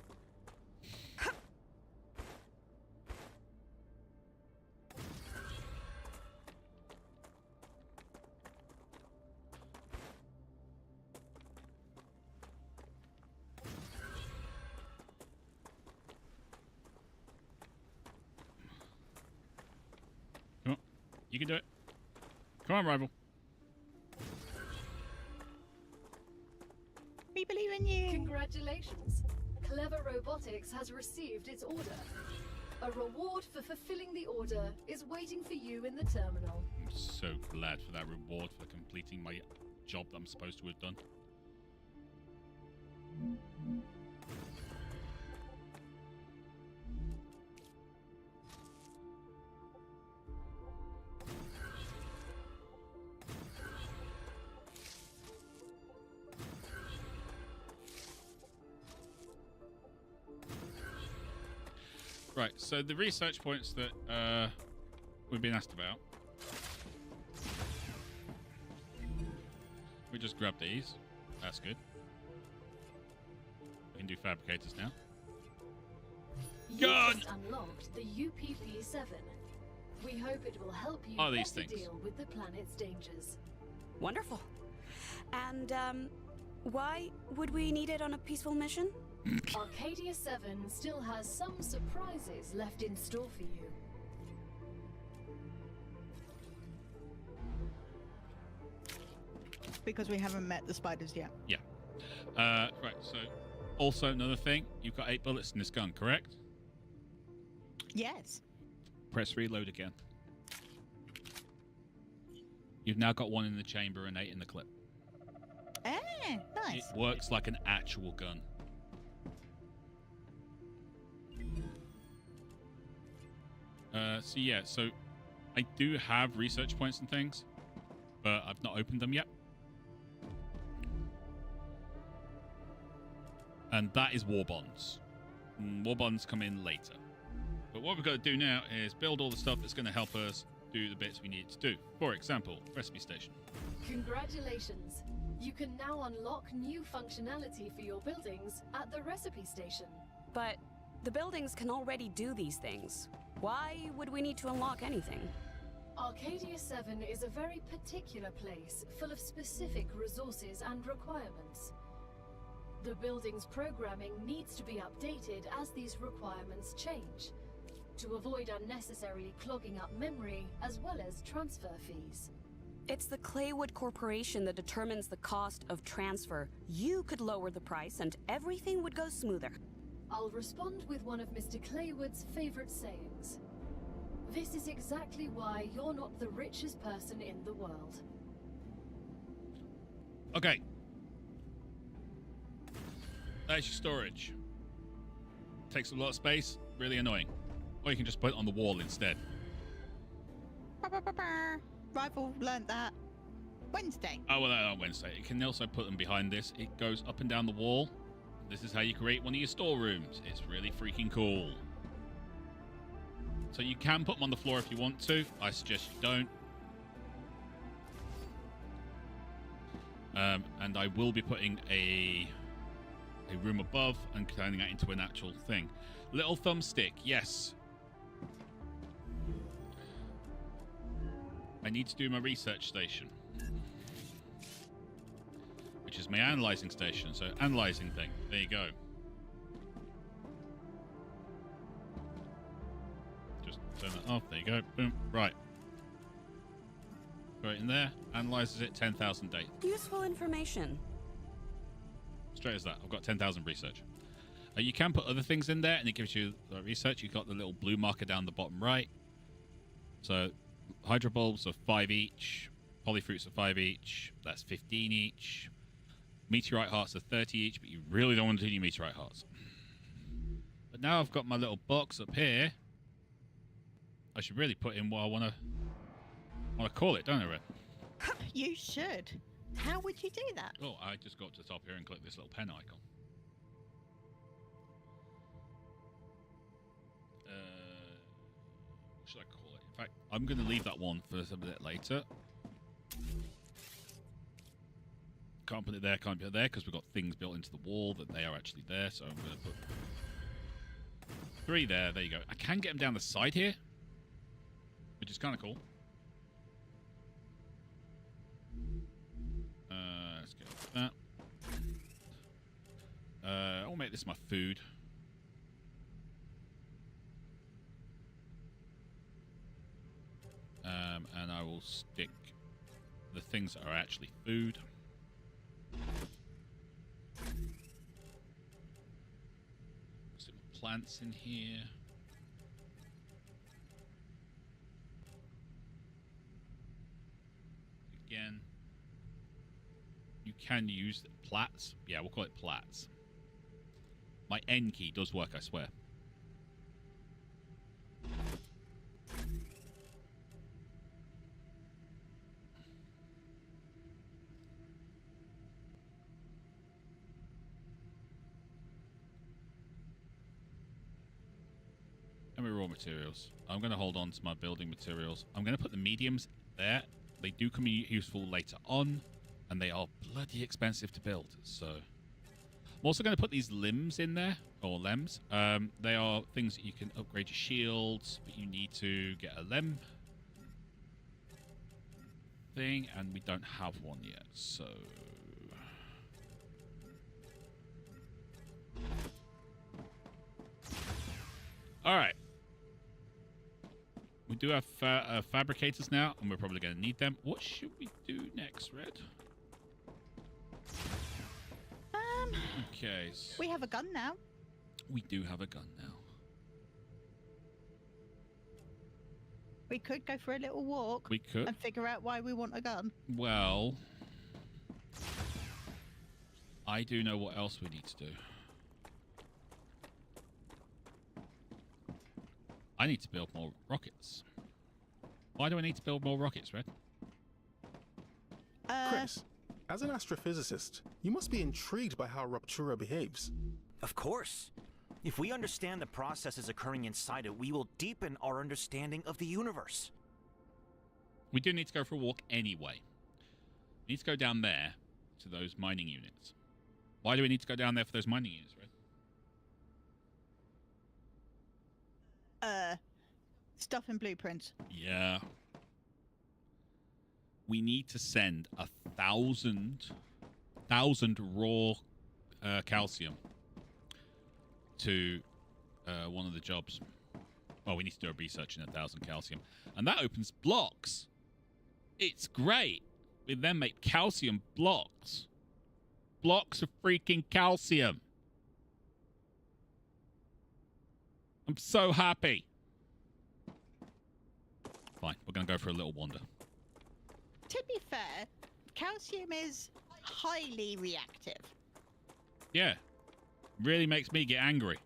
Come on, you can do it. Come on, rival. We believe in you. Congratulations. Clever Robotics has received its order. A reward for fulfilling the order is waiting for you in the terminal. I'm so glad for that reward for completing my job that I'm supposed to have done. Right, so the research points that we've been asked about. We just grab these. That's good. We can do fabricators now. You've Gun! just unlocked the UPP-7. We hope it will help you Are these better things? deal with the planet's dangers. Wonderful. And, why would we need it on a peaceful mission? Arcadia 7 still has some surprises left in store for you. Because we haven't met the spiders yet. Yeah. Right, so also another thing. You've got 8 bullets in this gun, correct? Yes. Press reload again. You've now got 1 in the chamber and 8 in the clip. Nice. It works like an actual gun. So yeah, so I do have research points and things, but I've not opened them yet. And that is war bonds. War bonds come in later. But what we've got to do now is build all the stuff that's going to help us do the bits we need to do. For example, recipe station. Congratulations! You can now unlock new functionality for your buildings at the recipe station. But the buildings can already do these things. Why would we need to unlock anything? Arcadia 7 is a very particular place, full of specific resources and requirements. The building's programming needs to be updated as these requirements change, to avoid unnecessarily clogging up memory as well as transfer fees. It's the Claywood Corporation that determines the cost of transfer. You could lower the price and everything would go smoother. I'll respond with one of Mr. Claywood's favorite sayings. This is exactly why you're not the richest person in the world. Okay. There's your storage. Takes a lot of space, really annoying. Or you can just put it on the wall instead. Rival learned that Wednesday. Oh, well, on Wednesday. You can also put them behind this. It goes up and down the wall. This is how you create one of your storerooms. It's really freaking cool. So you can put them on the floor if you want to. I suggest you don't. And I will be putting a room above and turning that into an actual thing. Little thumbstick, yes. I need to do my research station, which is my analyzing station. So analyzing thing. There you go. Just turn that off. There you go. Boom. Right. Right in there. Analyzes it. 10,000 data. Useful information. Straight as that. I've got 10,000 research. You can put other things in there, and it gives you the research. You've got the little blue marker down the bottom right. So hydrobulbs are 5 each. Polyfruits are 5 each. That's 15 each. Meteorite hearts are 30 each, but you really don't want to do your meteorite hearts. But now I've got my little box up here. I should really put in what I want to call it, don't I, Red? You should. How would you do that? Oh, I just got to the top here and click this little pen icon. What should I call it? In fact, I'm going to leave that one for a bit later. Can't put it there, can't put it there, because we've got things built into the wall that they are actually there. So I'm going to put 3 there. There you go. I can get them down the side here, which is kind of cool. Let's go with that. I'll make this my food. And I will stick the things that are actually food. Some plants in here. Again. You can use plats. Yeah, we'll call it plats. My N key does work, I swear. materials. I'm going to hold on to my building materials. I'm going to put the mediums there. They do come in useful later on, and they are bloody expensive to build. So I'm also going to put these limbs in there, or lems. They are things that you can upgrade your shields, but you need to get a lem thing, and we don't have one yet. So all right. We do have fabricators now, and we're probably going to need them. What should we do next, Red? Okay. So We have a gun now. we do have a gun now. We could go for a little walk We could. and figure out why we want a gun. Well, I do know what else we need to do. I need to build more rockets. Why do I need to build more rockets, Red? Chris, as an astrophysicist, you must be intrigued by how Rupture behaves. Of course. If we understand the processes occurring inside it, we will deepen our understanding of the universe. We do need to go for a walk anyway. We need to go down there to those mining units. Why do we need to go down there for those mining units, Red? Stuff and blueprints. Yeah. We need to send 1,000 raw calcium to one of the jobs. Well, we need to do a research in 1,000 calcium. And that opens blocks. It's great. We then make calcium blocks. Blocks of freaking calcium. I'm so happy. Fine, we're going to go for a little wander. To be fair, calcium is highly reactive. Yeah. Really makes me get angry.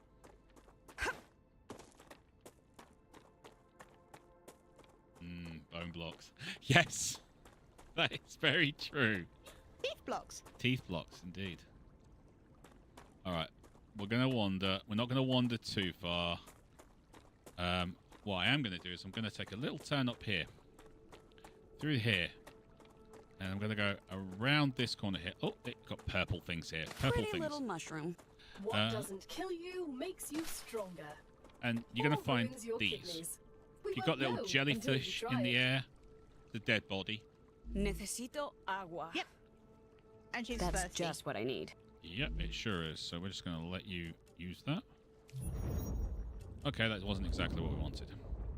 Bone blocks. Yes. That is very true. Teeth blocks. Teeth blocks, indeed. Alright. We're going to wander. We're not going to wander too far. What I am going to do is I'm going to take a little turn up here. Through here. And I'm going to go around this corner here. Oh, it got purple things here. Purple Pretty things. little mushroom. What doesn't kill you makes you stronger. And you're going to Or find ruins your these. kidneys. We You've won't got little know jellyfish until you in the try it. air. The dead body. Necesito agua. Yep. And she's That's thirsty. just what I need. Yep, it sure is. So we're just going to let you use that. Okay, that wasn't exactly what we wanted.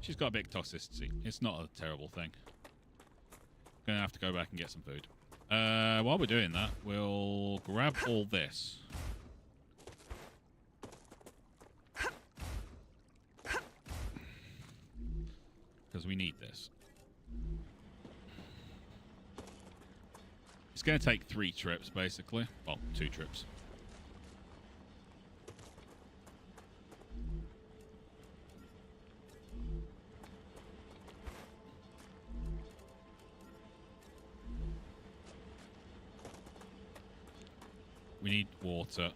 She's got a bit of toxicity. It's not a terrible thing. Gonna have to go back and get some food. While we're doing that, we'll grab all this. Because we need this. It's going to take 3 trips, basically. Well, 2 trips. We need water.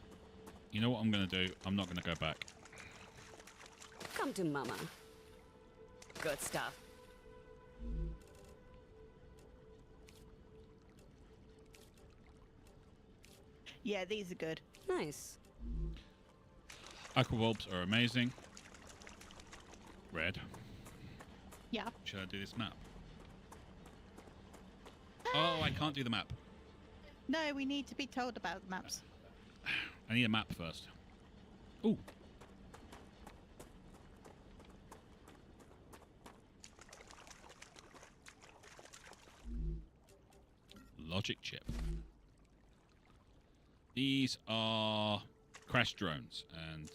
You know what I'm going to do? I'm not going to go back. Come to mama. Good stuff. Yeah, these are good. Nice. Aquabulbs are amazing. Red. Yeah. Should I do this map? Oh, I can't do the map. No, we need to be told about the maps. I need a map first. Ooh. Logic chip. These are crash drones, and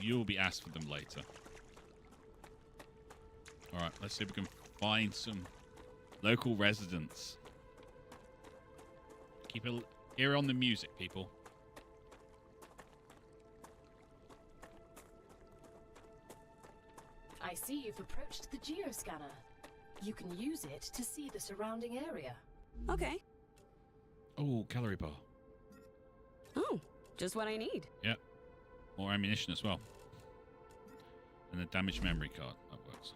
you'll be asked for them later. Alright, let's see if we can find some local residents. Keep an ear on the music, people. I see you've approached the geoscanner. You can use it to see the surrounding area. Okay. Oh, calorie bar. Oh, just what I need. Yep. More ammunition as well. And a damaged memory card. That works.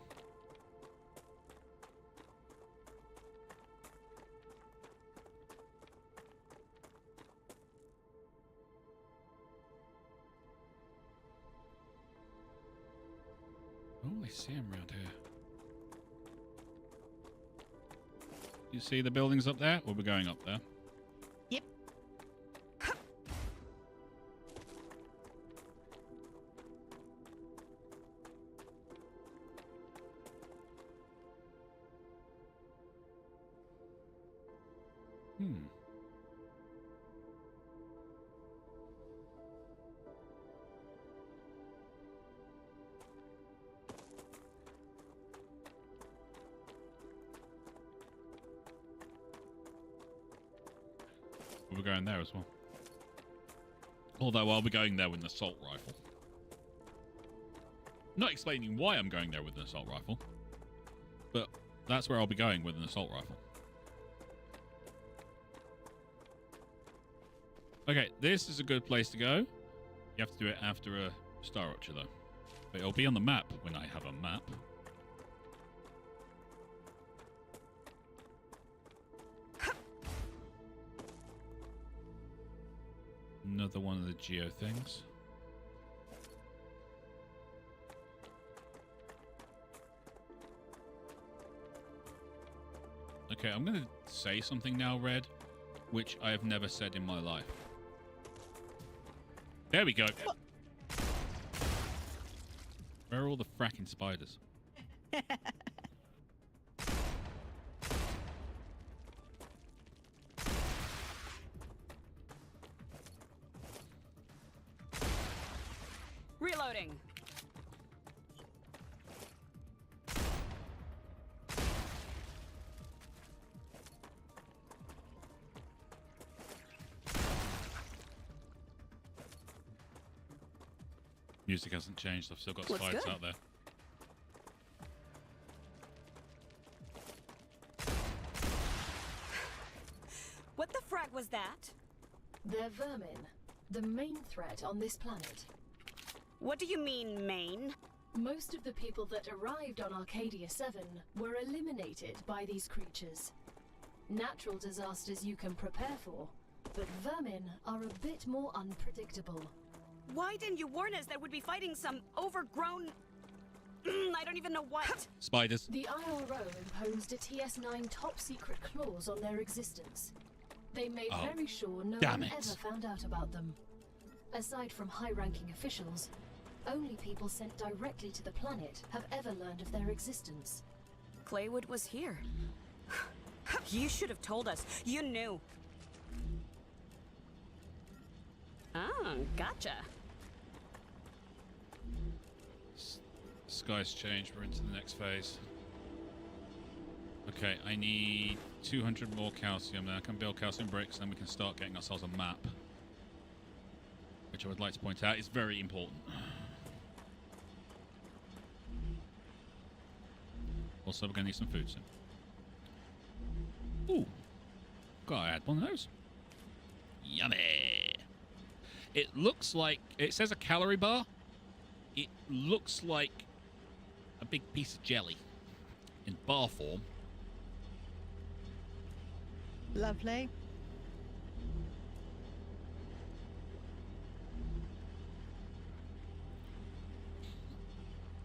Oh, I see him around here. You see the buildings up there? Or we're going up there? Yep. We're going there as well. Although I'll be going there with an assault rifle. Not explaining why I'm going there with an assault rifle, but that's where I'll be going with an assault rifle. Okay, this is a good place to go. You have to do it after a Star Rupture, though. But it'll be on the map when I have a map. Another one of the geo things. Okay, I'm going to say something now, Red, which I have never said in my life. There we go. What? Where are all the fracking spiders? Reloading. Music hasn't changed. I've still got Looks spiders good. out there. What the frag was that? They're vermin, the main threat on this planet. What do you mean, main? Most of the people that arrived on Arcadia 7 were eliminated by these creatures. Natural disasters you can prepare for, but vermin are a bit more unpredictable. Why didn't you warn us that we'd be fighting some overgrown... I don't even know what. Spiders. The IRO imposed a TS9 top secret clause on their existence. They made Oh, very sure no damn one it. ever found out about them. Aside from high-ranking officials, only people sent directly to the planet have ever learned of their existence. Claywood was here. You should have told us. You knew. Ah, gotcha. Sky's changed. We're into the next phase. Okay, I need 200 more calcium. Then I can build calcium bricks, then we can start getting ourselves a map. Which I would like to point out is very important. Also, we're going to need some food soon. Ooh. Gotta add one of those. Yummy. It looks like... It says a calorie bar. It looks like a big piece of jelly in bar form. Lovely.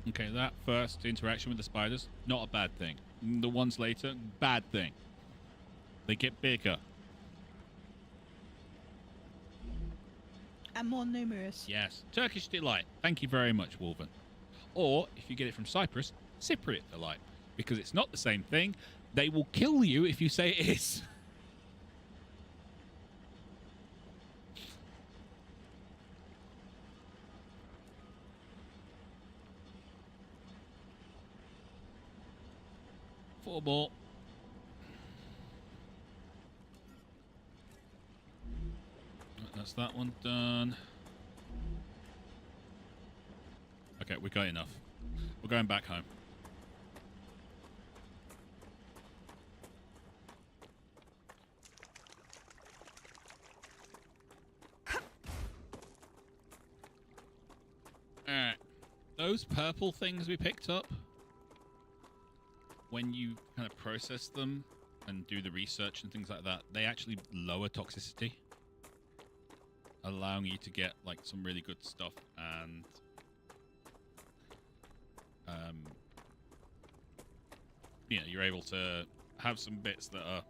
Okay, that first interaction with the spiders, not a bad thing. The ones later, bad thing. They get bigger. And more numerous. Yes. Turkish Delight. Thank you very much, Wolven. Or, if you get it from Cyprus, Cypriot Delight. Because it's not the same thing. They will kill you if you say it is. Four more. That's that one done. Okay, we got enough. We're going back home. Alright. those purple things we picked up, when you kind of process them and do the research and things like that, they actually lower toxicity, allowing you to get like some really good stuff, and you know, you're able to have some bits that are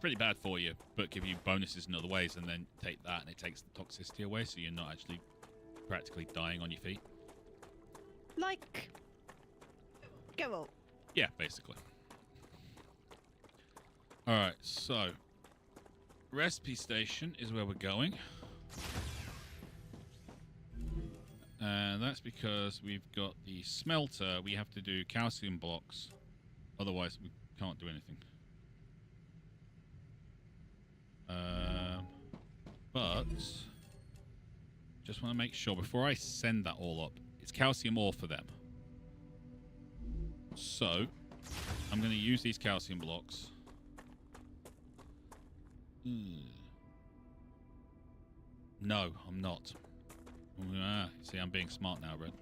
pretty bad for you, but give you bonuses in other ways, and then take that and it takes the toxicity away, so you're not actually practically dying on your feet. Like, go up. Yeah, basically. Alright, so recipe station is where we're going. And that's because we've got the smelter. We have to do calcium blocks. Otherwise, we can't do anything. But just want to make sure before I send that all up, it's calcium ore for them. So I'm going to use these calcium blocks. No, I'm not. See, I'm being smart now, Red.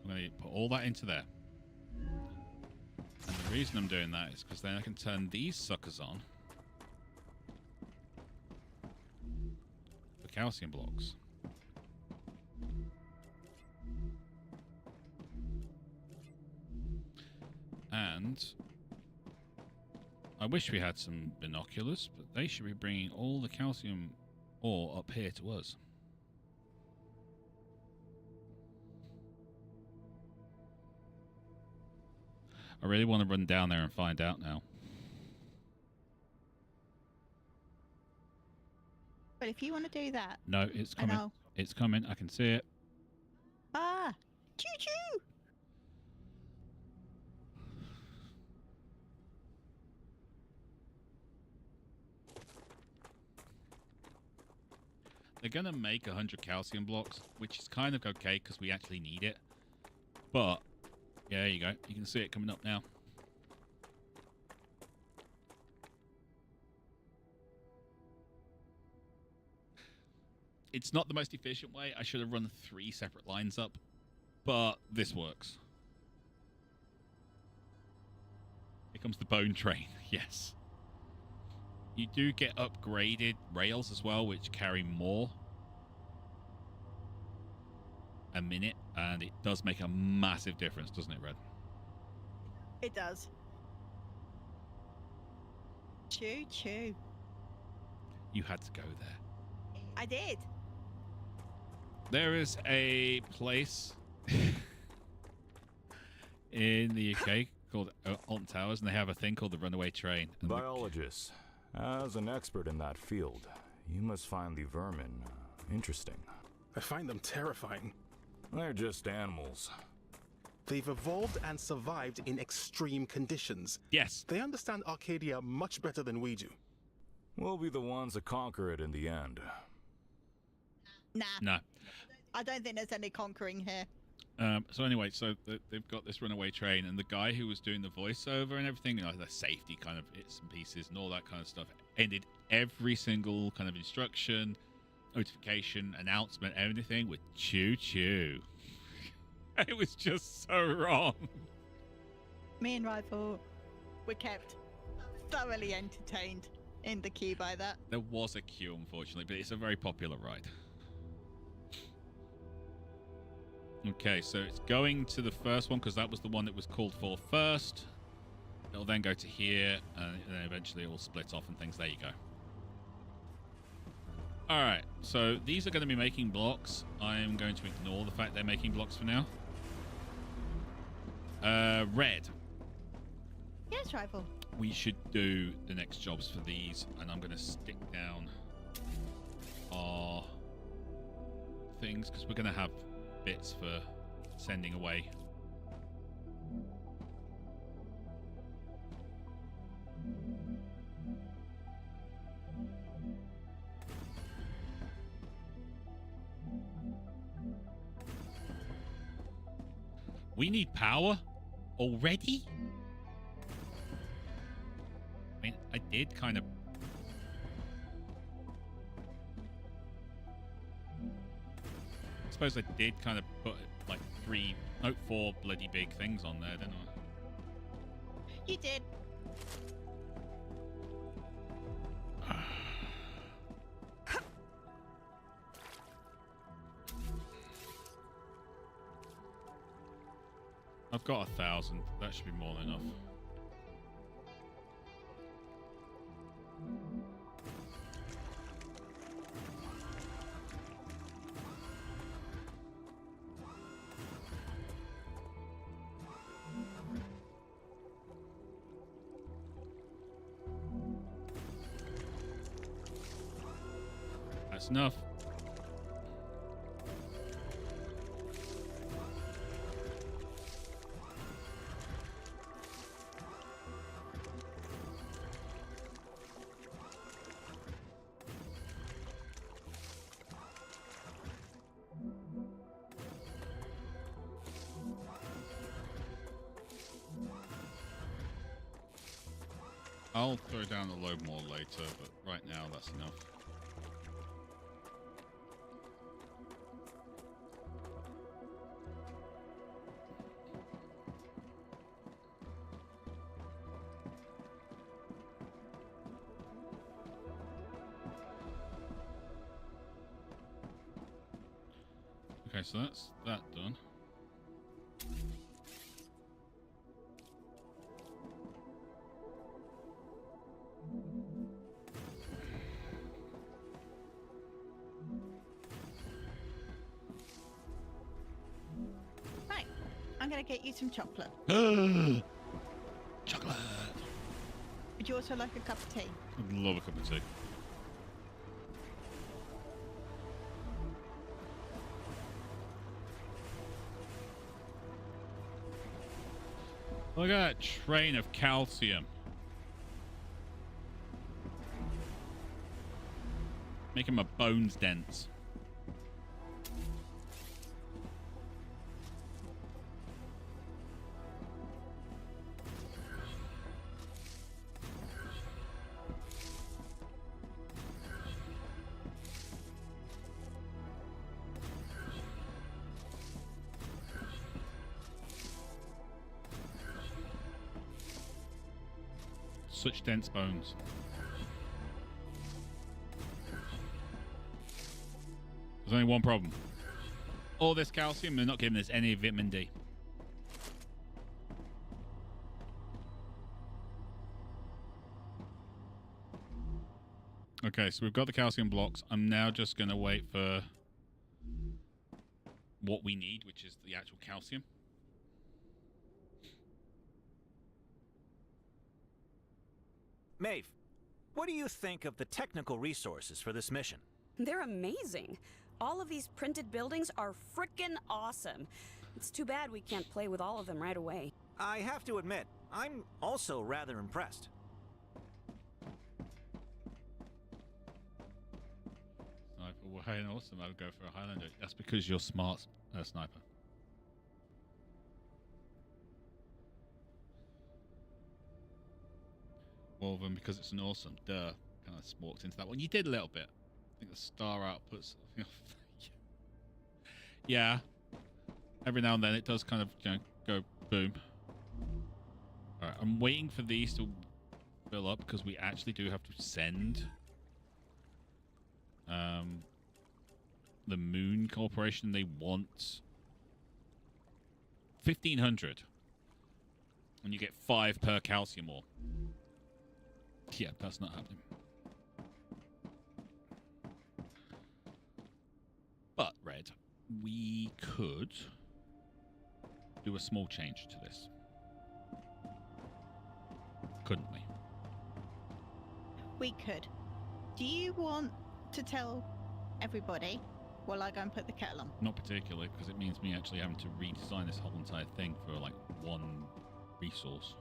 I'm going to put all that into there. And the reason I'm doing that is because then I can turn these suckers on for calcium blocks. And I wish we had some binoculars, but they should be bringing all the calcium ore up here to us. I really want to run down there and find out now. But if you want to do that... No, it's coming. It's coming. I can see it. Ah! Choo-choo! They're going to make 100 calcium blocks, which is kind of okay because we actually need it. But, yeah, there you go. You can see it coming up now. It's not the most efficient way. I should have run 3 separate lines up, but this works. Here comes the bone train. Yes. You do get upgraded rails as well, which carry more a minute, and it does make a massive difference, doesn't it, Red? It does. Choo-choo. You had to go there. I did. There is a place in the UK called Alton Towers, and they have a thing called the runaway train. Biologists, as an expert in that field, you must find the vermin interesting. I find them terrifying. They're just animals. They've evolved and survived in extreme conditions. Yes. They understand Arcadia much better than we do. We'll be the ones that conquer it in the end. Nah. No. I don't think there's any conquering here. So anyway, so they've got this runaway train, and the guy who was doing the voiceover and everything, you know, the safety kind of bits and pieces and all that kind of stuff, ended every single kind of instruction, notification, announcement, everything with choo-choo. It was just so wrong. Me and Rifle were kept thoroughly entertained in the queue by that. There was a queue, unfortunately, but it's a very popular ride. Okay, so it's going to the first one because that was the one that was called for first. It'll then go to here, and then eventually it will split off and things. There you go. Alright, so these are going to be making blocks. I'm going to ignore the fact they're making blocks for now. Red. Yes, Rifle. We should do the next jobs for these, and I'm going to stick down our things because we're going to have bits for sending away. We need power already? I mean, I did kind of... suppose I did kind of put like 4 bloody big things on there, didn't I? You did. I've got 1,000. That should be more than enough. That's enough. I'll throw down a load more later, but right now that's enough. Okay, so that's that done. Right, I'm gonna get you some chocolate. Chocolate. Would you also like a cup of tea? I'd love a cup of tea. Look at that train of calcium. Making my bones dense. Such dense bones. There's only one problem. All this calcium, they're not giving us any vitamin D. Okay, so we've got the calcium blocks. I'm now just going to wait for what we need, which is the actual calcium. Maeve, what do you think of the technical resources for this mission? They're amazing. All of these printed buildings are frickin' awesome. It's too bad we can't play with all of them right away. I have to admit, I'm also rather impressed. Sniper, well, hey, awesome. I'll go for a Highlander. That's because you're smart, sniper. Well, then, because it's an awesome, kind of walked into that one. You did a little bit. I think the star outputs. Yeah. Every now and then it does kind of, go boom. All right, I'm waiting for these to fill up because we actually do have to send the Moon Corporation. They want 1,500, and you get 5 per calcium ore. Yeah, that's not happening. But, Red, we could do a small change to this. Couldn't we? We could. Do you want to tell everybody while I go and put the kettle on? Not particularly, because it means me actually having to redesign this whole entire thing for, like, one resource.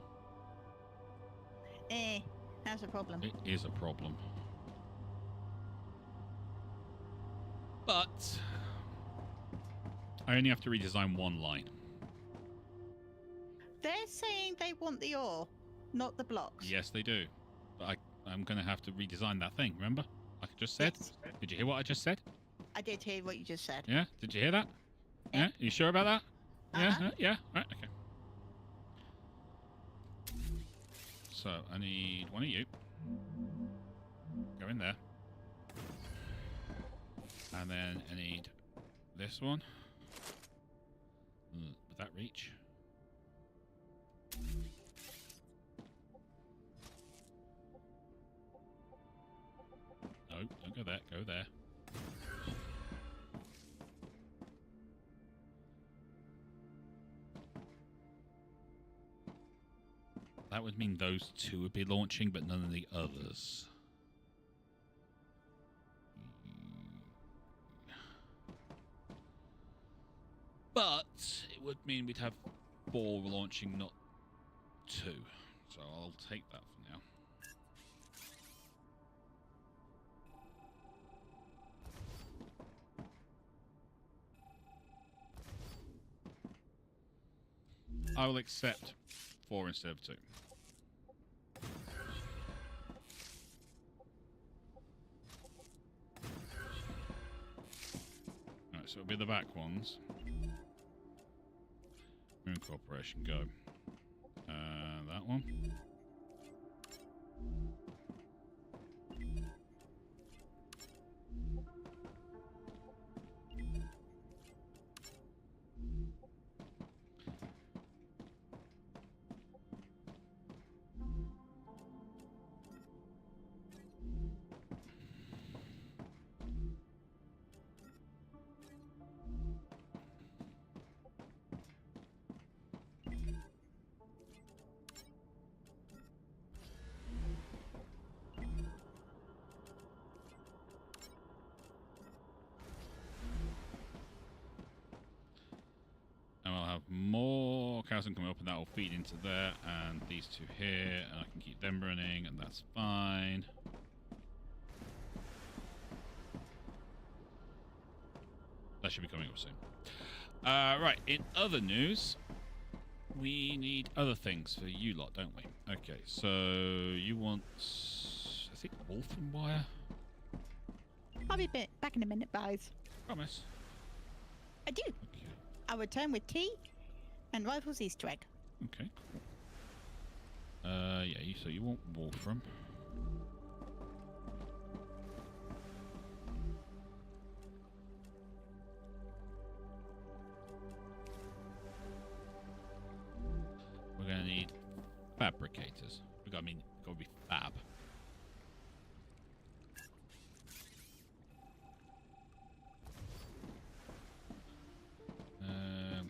That's a problem. It is a problem. But I only have to redesign one line. They're saying they want the ore, not the blocks. Yes, they do. But I'm going to have to redesign that thing, remember? Like I just said? Yes. Did you hear what I just said? I did hear what you just said. Yeah? Did you hear that? Yeah. Yeah? You sure about that? Yeah? Uh-huh. Yeah? Right, okay. So, I need one of you. Go in there. And then I need this one. Would that reach? No, don't go there. Go there. That would mean those two would be launching, but none of the others. But it would mean we'd have 4 launching, not 2. So I'll take that for now. I will accept 4 instead of 2. Alright, so it'll be the back ones. Moon Corporation, go. That one. And I'll have more calcium coming up, and that will feed into there, and these 2 here, and I can keep them running, and that's fine. That should be coming up soon. Right, in other news, we need other things for you lot, don't we? Okay, so you want, I think, wolfen wire? I'll be back in a minute, guys. Promise. I do. Okay. I'll return with tea and Rifle's Easter egg. Okay, cool. Yeah, so you want wolfram. We're gonna need fabricators. Gotta be fab.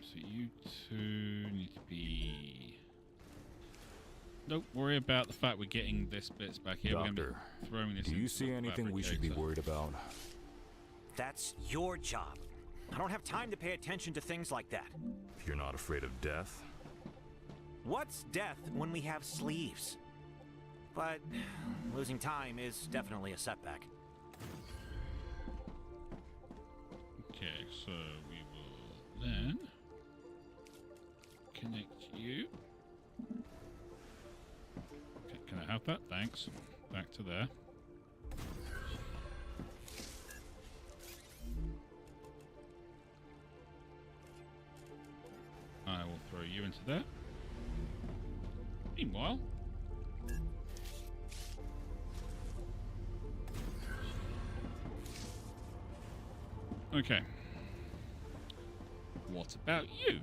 So you 2 need to be. Don't worry about the fact we're getting this bits back here. Doctor, we're gonna be throwing this. do you into see the anything we should be fabricator. worried about? That's your job. I don't have time to pay attention to things like that. You're not afraid of death? What's death when we have sleeves? But losing time is definitely a setback. Okay, so we will then connect you. Okay, can I have that? Thanks. Back to there. I will throw you into there. Meanwhile, okay. What about you?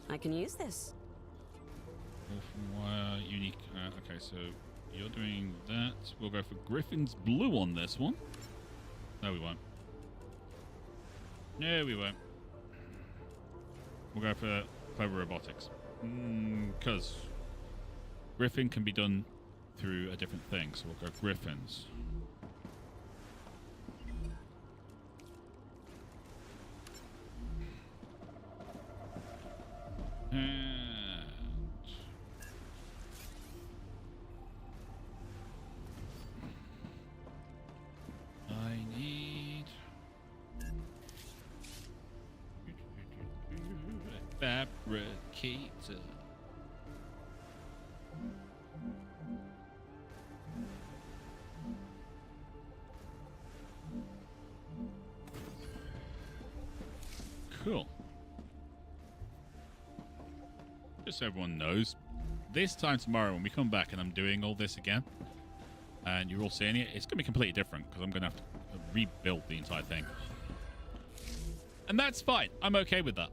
I can use this. Wolfen wire, unique. Okay, so you're doing that. We'll go for Griffin's blue on this one. No, we won't. No, we won't. We'll go for clever robotics. Because Griffin can be done through a different thing, so we'll go Griffins. And I need a fabricator. Cool. Just so everyone knows, this time tomorrow when we come back and I'm doing all this again, and you're all seeing it, it's going to be completely different because I'm going to have to rebuild the entire thing. And that's fine. I'm okay with that.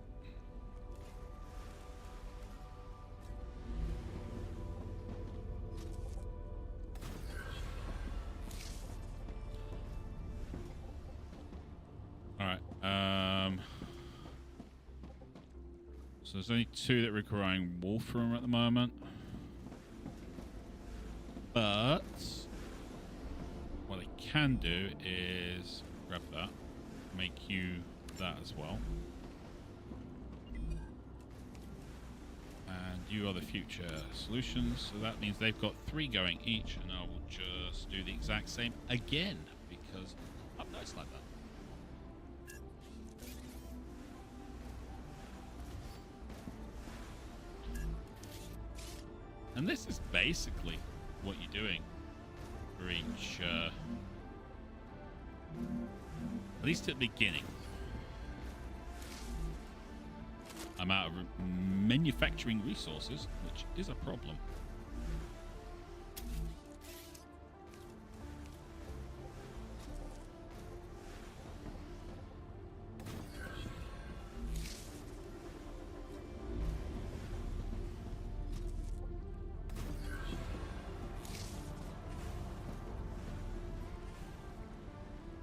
All right. So there's only 2 that are requiring Wolfram at the moment. But what I can do is grab that, make you that as well. And you are the future solutions. So that means they've got 3 going each, and I will just do the exact same again because I'm nice like that. And this is basically what you're doing for each, at least at the beginning. I'm out of manufacturing resources, which is a problem.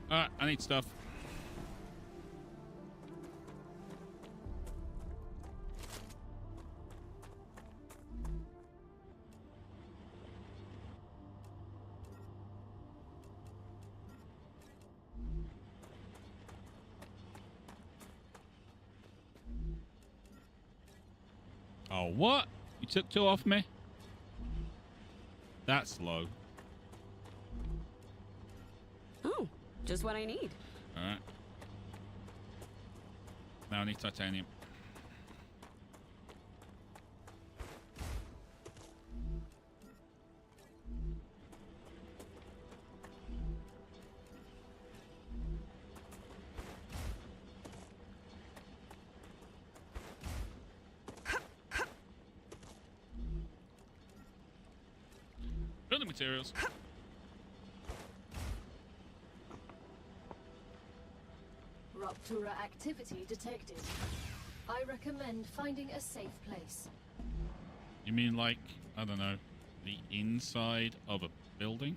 Alright, I need stuff. Oh, what? You took 2 off me? That's low. Oh, just what I need. Alright. Now I need titanium. Building materials. Rupture activity detected. I recommend finding a safe place. You mean like, I don't know, the inside of a building?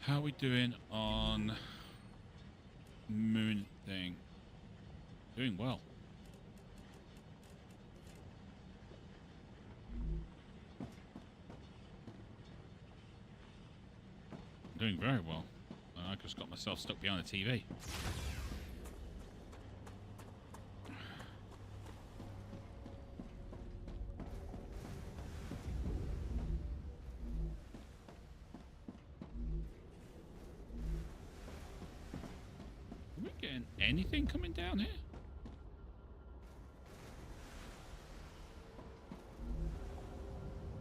How are we doing on moon thing? Doing well. Doing very well. I just got myself stuck behind the TV. Are we getting anything coming down here?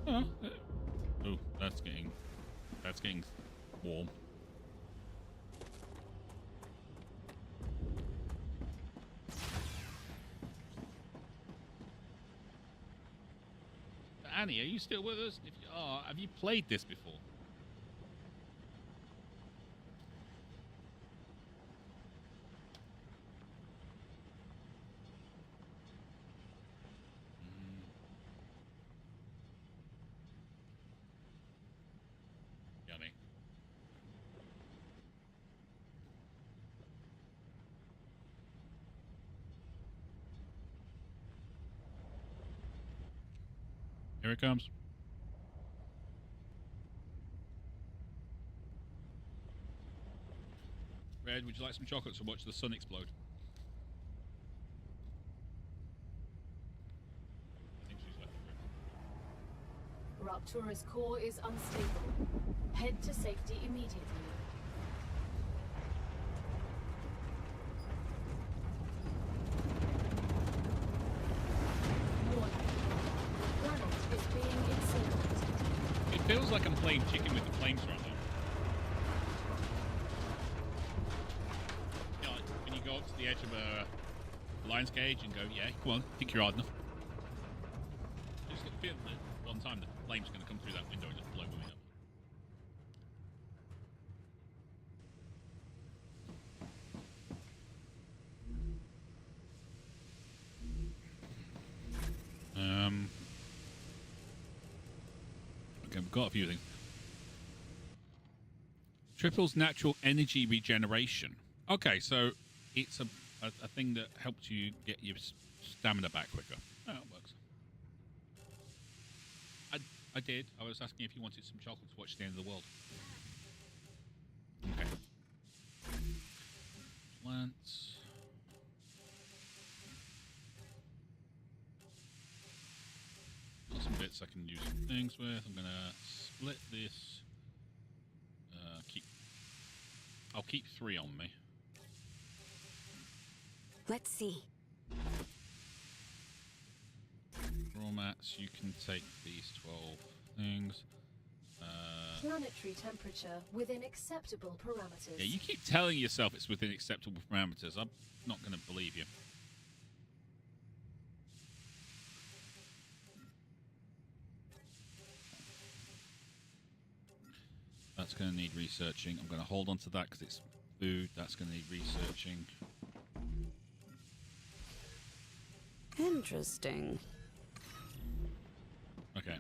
Oh, oh, that's getting warm. Annie, are you still with us? If you are, have you played this before? Yummy. Here it comes. Red, would you like some chocolates or watch the sun explode? I think she's left the room. Rupture's core is unstable. Head to safety immediately. Warning. Planet is being incinerated. It feels like I'm playing chicken with the flames right now. edge of a lion's cage and go, yeah, come on, think you're hard enough. I just get the feeling that one time the flame's going to come through that window and just blow me up. Okay, we've got a few things. Triples natural energy regeneration. Okay, so it's a thing that helps you get your stamina back quicker. Oh, it works. I did. I was asking if you wanted some chocolate to watch the end of the world. Okay. Plants. Got some bits I can use some things with. I'm gonna split this. I'll keep 3 on me. Let's see. Raw mats, you can take these 12 things. Planetary temperature within acceptable parameters. Yeah, you keep telling yourself it's within acceptable parameters. I'm not going to believe you. That's going to need researching. I'm going to hold on to that because it's food. That's going to need researching. Interesting. Okay.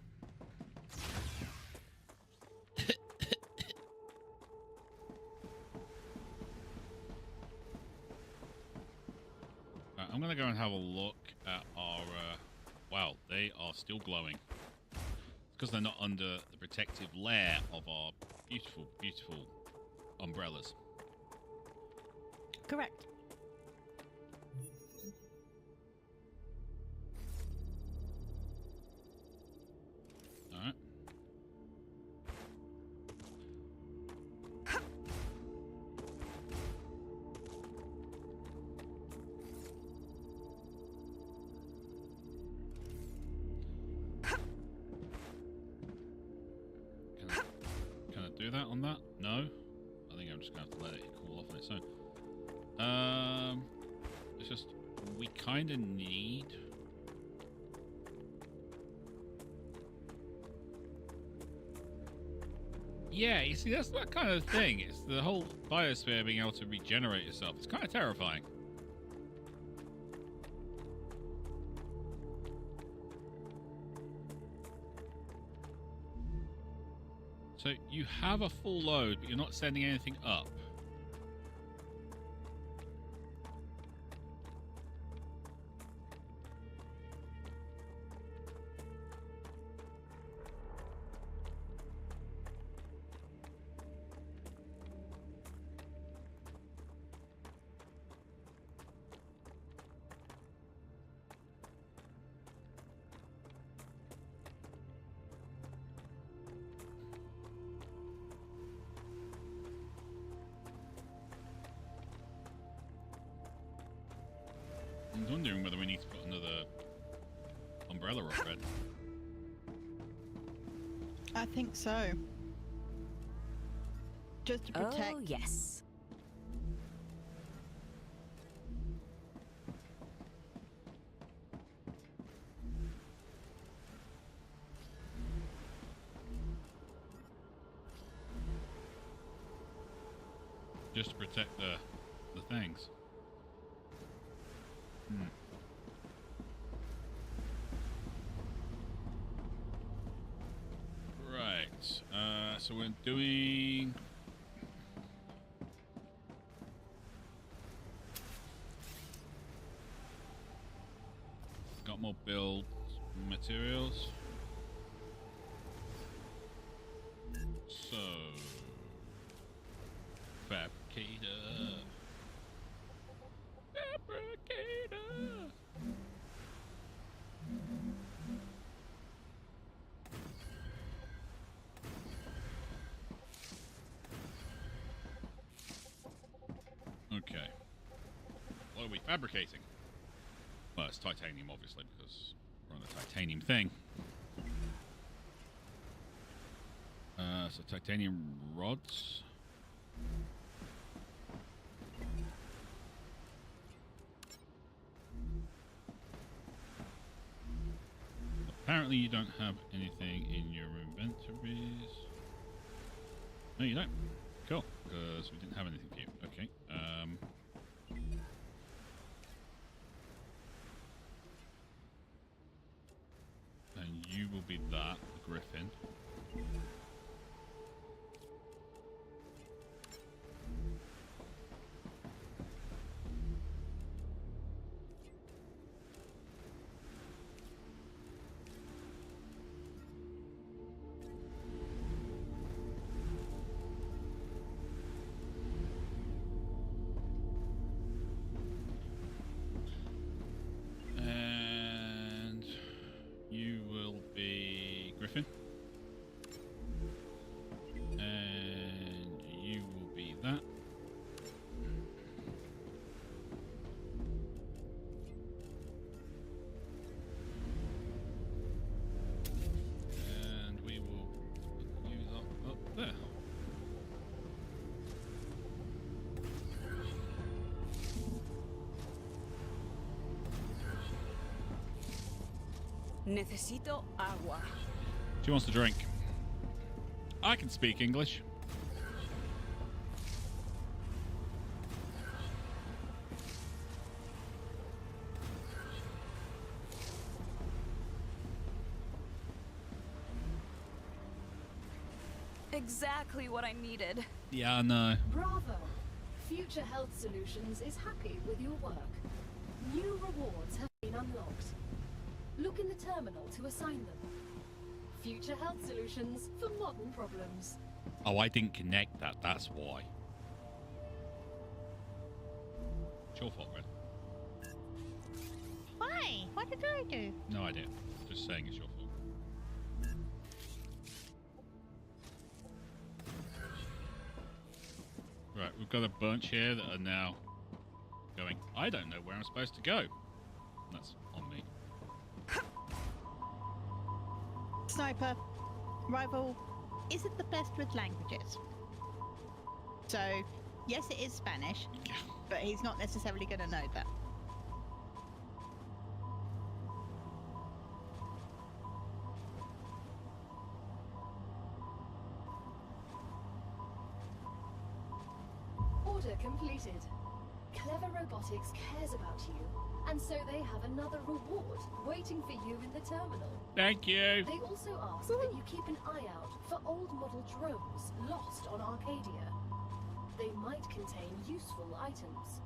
Right, I'm going to go and have a look at our... wow, they are still glowing. It's because they're not under the protective layer of our beautiful, beautiful umbrellas. Correct. Alright. Can I do that on that? No? I think I'm just going to have to let it cool off on its own. It's just, we kind of need... Yeah, you see, that's that kind of thing. It's the whole biosphere being able to regenerate itself. It's kind of terrifying. So you have a full load, but you're not sending anything up. I'm wondering whether we need to put another umbrella up red. I think so. Just to protect. Oh, yes. Just to protect the things. Right. So we're doing... Got more build materials. So... Fabricator. Fabricator. Okay. What are we fabricating? Well, it's titanium, obviously, because we're on the titanium thing. So titanium rods. apparently you don't have anything in your inventories. No, you don't. Cool, because we didn't have anything for you. Okay. And you will be that, the Griffin. And you will be Griffin. And you will be that. And we will put you up there. Necesito agua. She wants to drink. I can speak English. Exactly what I needed. Yeah, I know. Bravo! Future Health Solutions is happy with your work. New rewards have been unlocked. Look in the terminal to assign them. Future Health Solutions for modern problems. Oh, I didn't connect that. That's why. It's your fault, Red. Why? What did I do? No idea. Just saying it's your fault. Right, we've got a bunch here that are now going, I don't know where I'm supposed to go. That's on me. Sniper, rival isn't the best with languages. So, yes, it is Spanish, but he's not necessarily going to know that. Order completed. Clever Robotics cares about you, and so they have another reward waiting for you in the terminal. Thank you. They also ask that you keep an eye out for old model drones lost on Arcadia. They might contain useful items.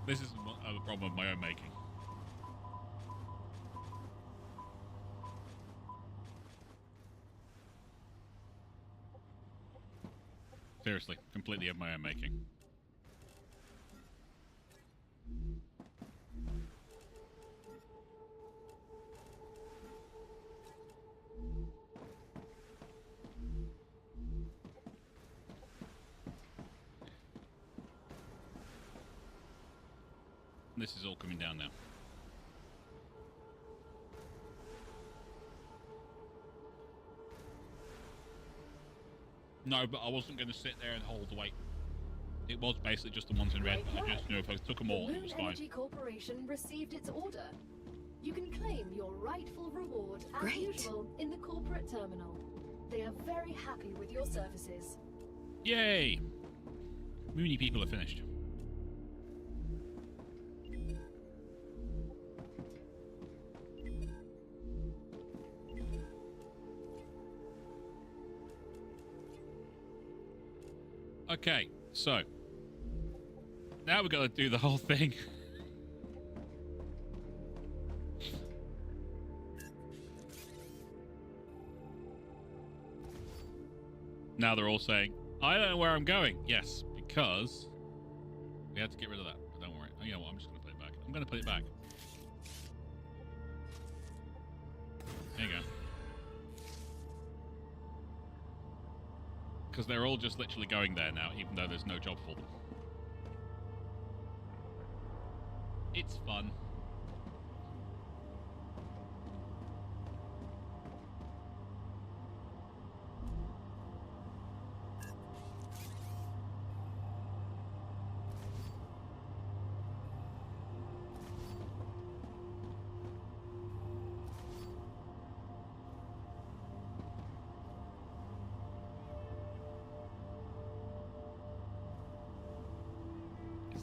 This is a problem of my own making. Seriously, completely of my own making. This is all coming down now. No, but I wasn't going to sit there and hold the weight. It was basically just the ones in red. But I just knew if I took them all, it was fine. Energy Corporation received its order. You can claim your rightful reward as Great. usual in the corporate terminal. They are very happy with your services. Yay! Moony people are finished. Okay, so now we've got to do the whole thing. Now they're all saying, I don't know where I'm going. Yes, because we had to get rid of that. But don't worry. You know what? I'm just going to put it back. I'm going to put it back. There you go. Because they're all just literally going there now, even though there's no job for them. It's fun.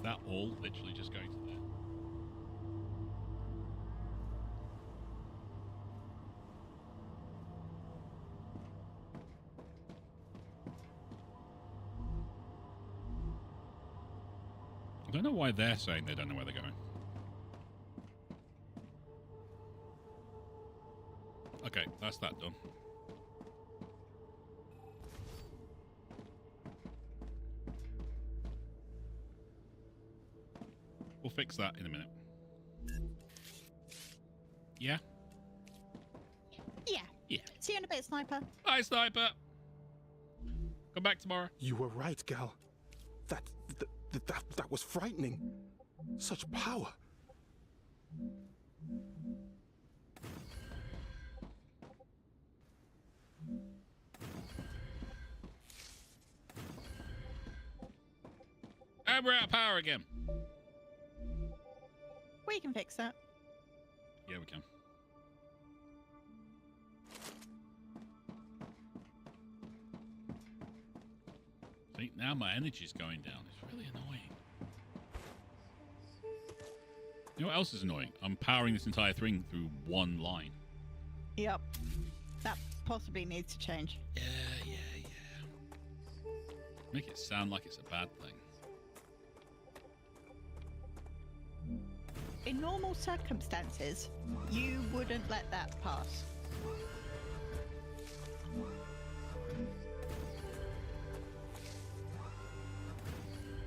that all literally just going to there? I don't know why they're saying they don't know where they're going. Okay, that's that done. We'll fix that in a minute. Yeah? Yeah. Yeah. See you in a bit, Sniper. Bye, Sniper! Come back tomorrow. You were right, Gal. That was frightening. Such power. And we're out of power again. We can fix that. Yeah, we can. See, now my energy's going down. It's really annoying. You know what else is annoying? I'm powering this entire thing through one line. Yep. That possibly needs to change. Yeah. Make it sound like it's a bad thing. In normal circumstances, you wouldn't let that pass.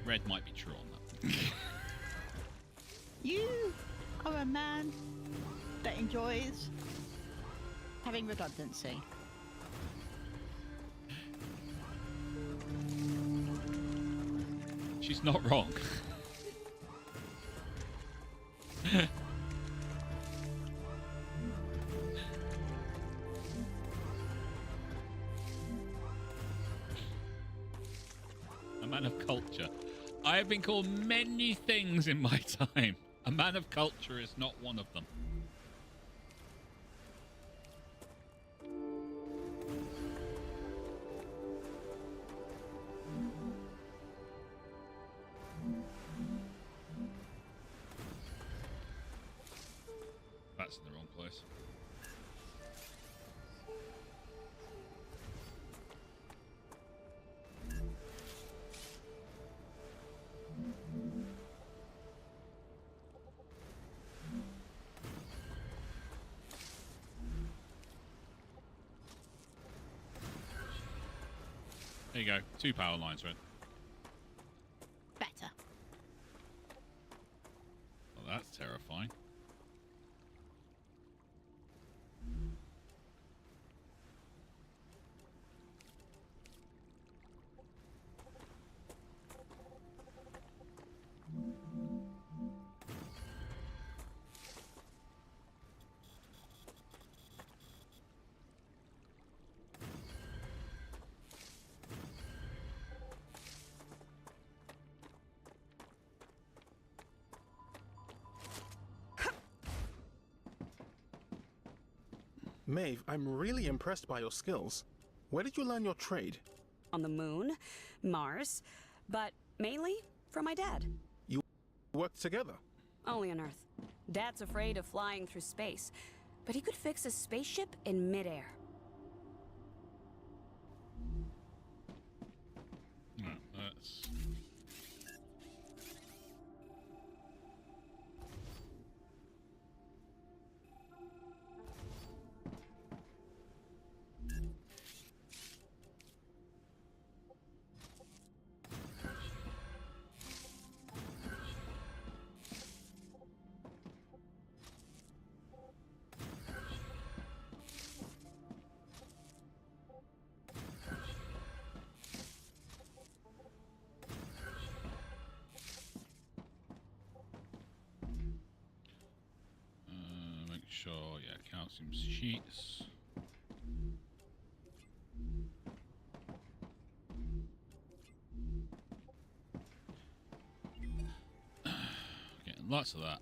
Red might be true on that. You are a man that enjoys having redundancy. She's not wrong. A man of culture. I have been called many things in my time. A man of culture is not one of them. That's in the wrong place. There you go. 2 power lines, Red. Better. Well, that's terrifying. Maeve, I'm really impressed by your skills. Where did you learn your trade? On the moon, Mars, but mainly from my dad. You worked together? Only on Earth. Dad's afraid of flying through space, but he could fix a spaceship in midair. No, that's... make sure, yeah, calcium sheets. Getting lots of that.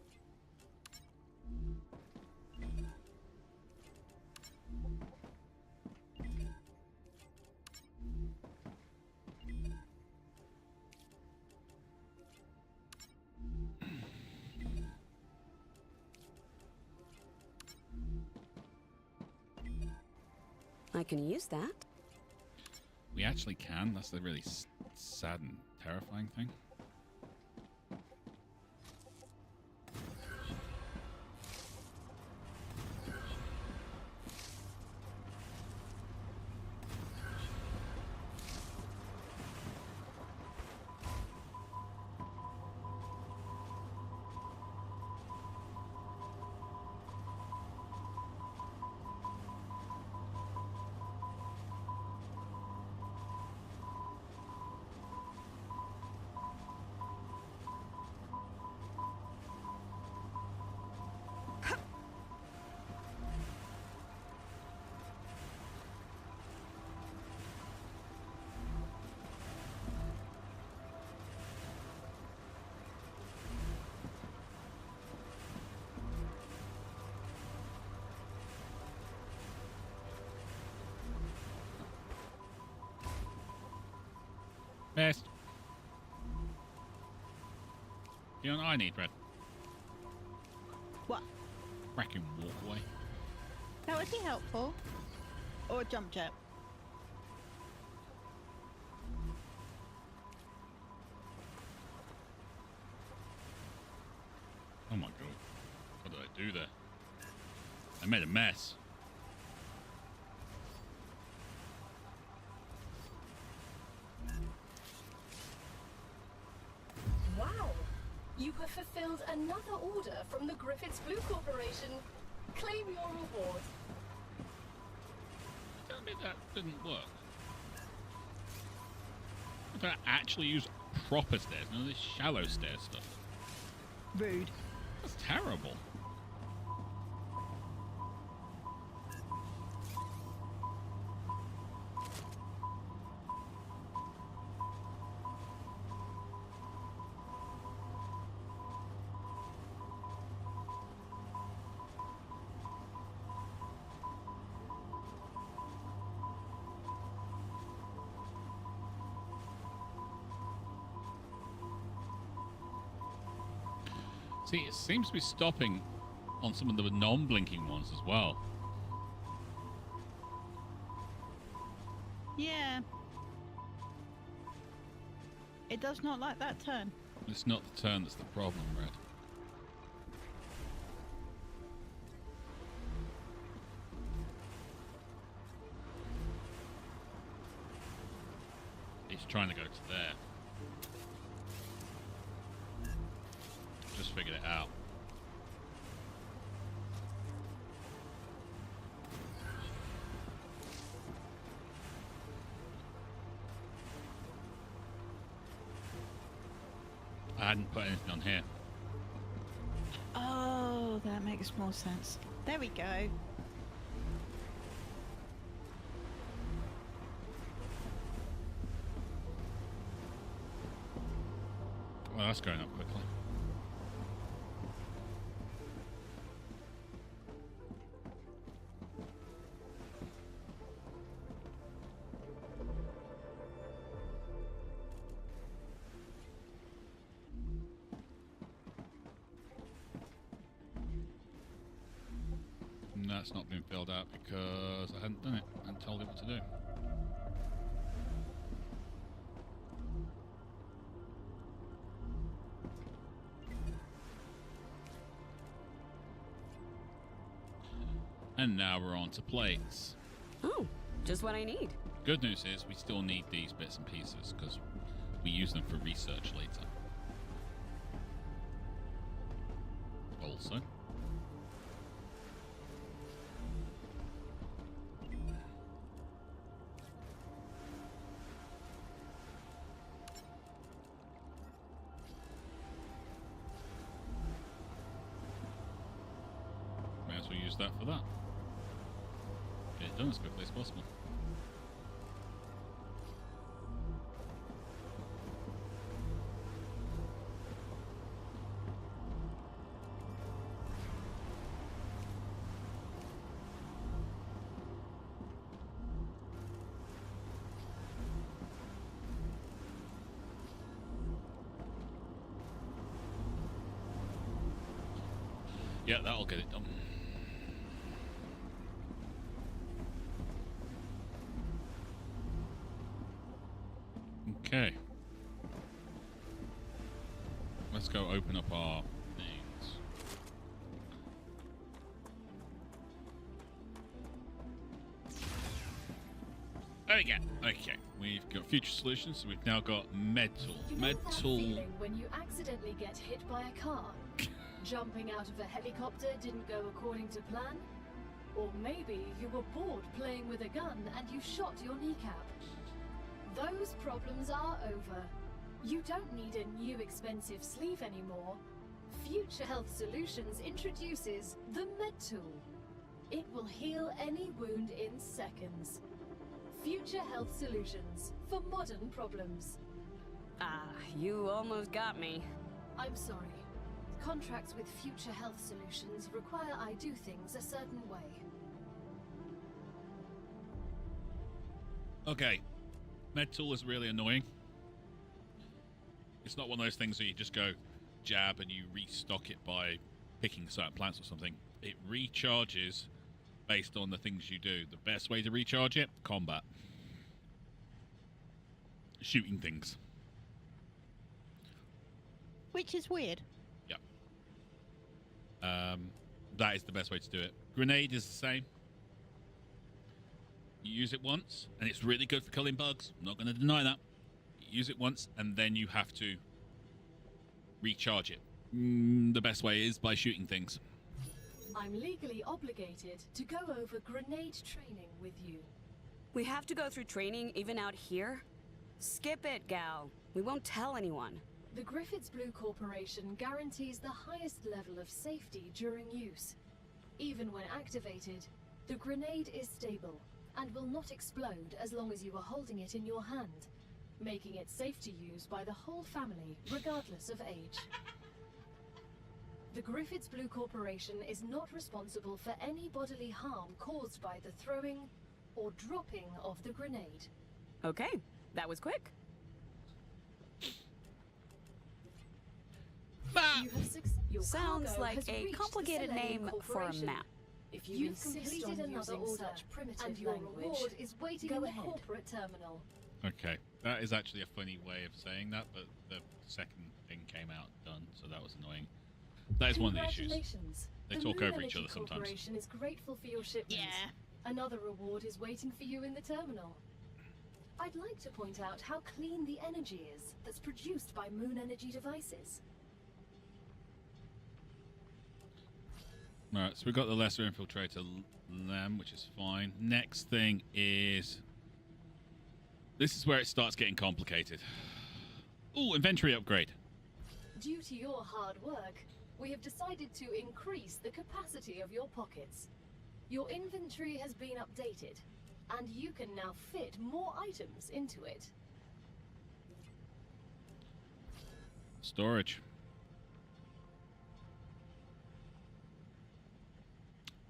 I can use that. We actually can. That's the really sad and terrifying thing. Missed. You know what I need, Red? What? Cracking walkway. That would be helpful. Or a jump jet. Oh my god. What did I do there? I made a mess. Wow! You have fulfilled another order from the Griffiths Blue Corporation. Claim your reward. Tell me that didn't work. I don't actually use proper stairs, none of this shallow stair stuff. Rude. That's terrible. See, it seems to be stopping on some of the non-blinking ones as well. Yeah. It does not like that turn. It's not the turn that's the problem, Red. It's trying to go to there. Just figured it out. I hadn't put anything on here. Oh, that makes more sense. There we go. Well, that's going up quickly. And that's not been filled out because I hadn't done it and told it what to do. And now we're on to plates. Oh, just what I need. Good news is we still need these bits and pieces because we use them for research later. Also, may as well use that for that. Get it done as quickly as possible. Yeah, that'll get it done. Okay. Let's go open up our things. There we go. Okay, we've got future solutions, so we've now got metal. You know that Metal. feeling when you accidentally get hit by a car? Jumping out of a helicopter didn't go according to plan? Or maybe you were bored playing with a gun and you shot your kneecap. Those problems are over. You don't need a new expensive sleeve anymore. Future Health Solutions introduces the Med Tool. It will heal any wound in seconds. Future Health Solutions for modern problems. Ah, you almost got me. I'm sorry. Contracts with Future Health Solutions require I do things a certain way. Okay. Med tool is really annoying. It's not one of those things where you just go jab and you restock it by picking certain plants or something. It recharges based on the things you do. The best way to recharge it, combat. Shooting things. Which is weird. Yep. That is the best way to do it. Grenade is the same. You use it once, and it's really good for killing bugs. I'm not going to deny that. You use it once, and then you have to recharge it. The best way is by shooting things. I'm legally obligated to go over grenade training with you. We have to go through training even out here? Skip it, gal. We won't tell anyone. The Griffiths Blue Corporation guarantees the highest level of safety during use. Even when activated, the grenade is stable and will not explode as long as you are holding it in your hand, making it safe to use by the whole family, regardless of age. The Griffiths Blue Corporation is not responsible for any bodily harm caused by the throwing or dropping of the grenade. Okay, that was quick. You have your Sounds cargo like has a reached the complicated Selenium name for a Corporation. map. If you completed another order, and your reward is waiting in the corporate terminal. Okay, that is actually a funny way of saying that, but the second thing came out done, so that was annoying. That is one of the issues. Congratulations. They The talk Moon over each Energy other sometimes. Corporation is grateful for your shipment. Yeah. Another reward is waiting for you in the terminal. I'd like to point out how clean the energy is that's produced by Moon Energy devices. Alright, so we've got the lesser infiltrator LEM, which is fine. Next thing is... This is where it starts getting complicated. Ooh, inventory upgrade. Due to your hard work, we have decided to increase the capacity of your pockets. Your inventory has been updated, and you can now fit more items into it. Storage.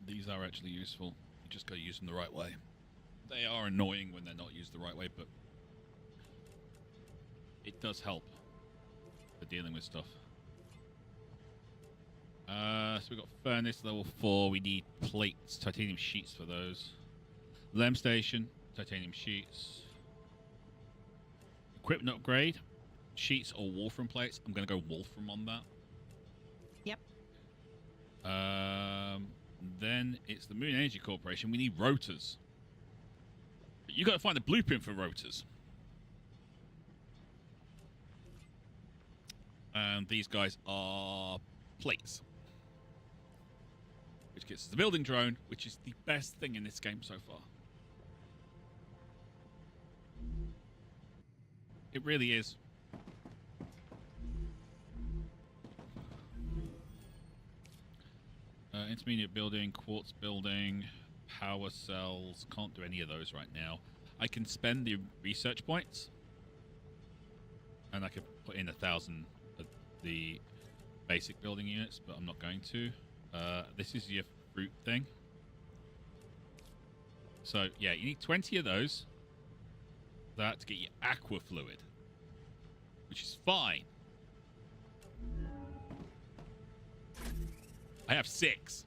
These are actually useful. You just gotta use them the right way. They are annoying when they're not used the right way, but it does help for dealing with stuff. So we've got furnace level 4. We need plates, titanium sheets for those. LEM station, titanium sheets. Equipment upgrade, sheets or Wolfram plates. I'm going to go Wolfram on that. Yep. Then it's the Moon Energy Corporation. We need rotors. But you got to find a blueprint for rotors. And these guys are plates. Which gets us the building drone, which is the best thing in this game so far. It really is. Intermediate building, quartz building, power cells. Can't do any of those right now. I can spend the research points, and I can put in 1,000 of the basic building units, but I'm not going to. This is your fruit thing. So yeah, you need 20 of those. That to get your aqua fluid, which is fine. I have 6.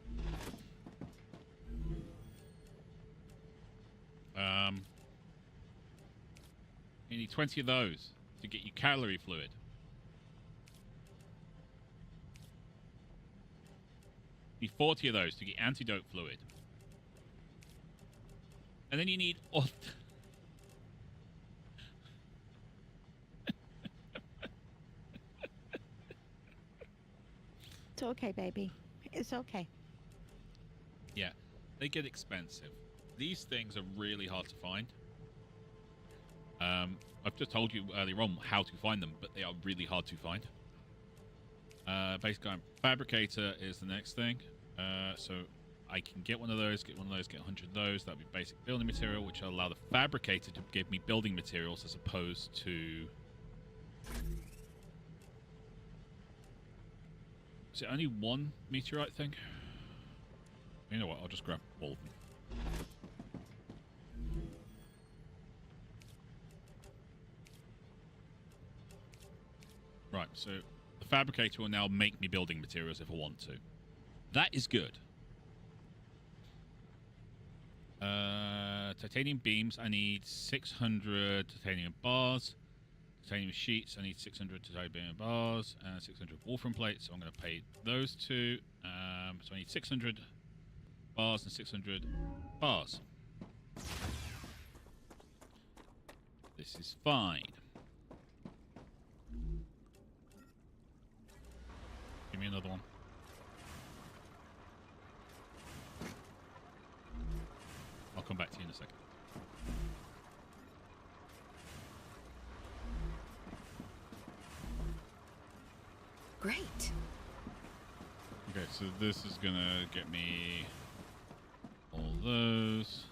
You need 20 of those. to get you calorie fluid. You need 40 of those to get antidote fluid. And then you need... It's okay, baby. It's okay. Yeah, they get expensive. These things are really hard to find. I've just told you earlier on how to find them, but they are really hard to find. Basically, fabricator is the next thing. So I can get one of those, get 100 of those. That'll be basic building material, which will allow the fabricator to give me building materials as opposed to... Is it only one meteorite thing? You know what? I'll just grab all of them. Right, so the fabricator will now make me building materials if I want to. That is good. Titanium beams, I need 600 titanium bars. Titanium sheets, I need 600 titanium bars and 600 wolfram plates, so I'm going to pay those two. So I need 600 bars and 600 bars. This is fine. Give me another one. I'll come back to you in a second. Great. Okay, so this is gonna get me all those.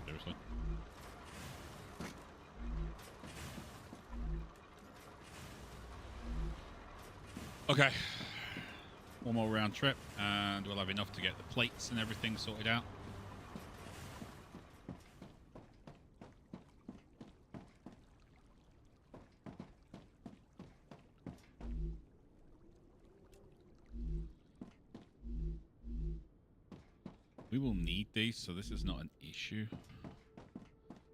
Seriously? Okay. One more round trip, and we'll have enough to get the plates and everything sorted out. We will need these, so this is not an issue.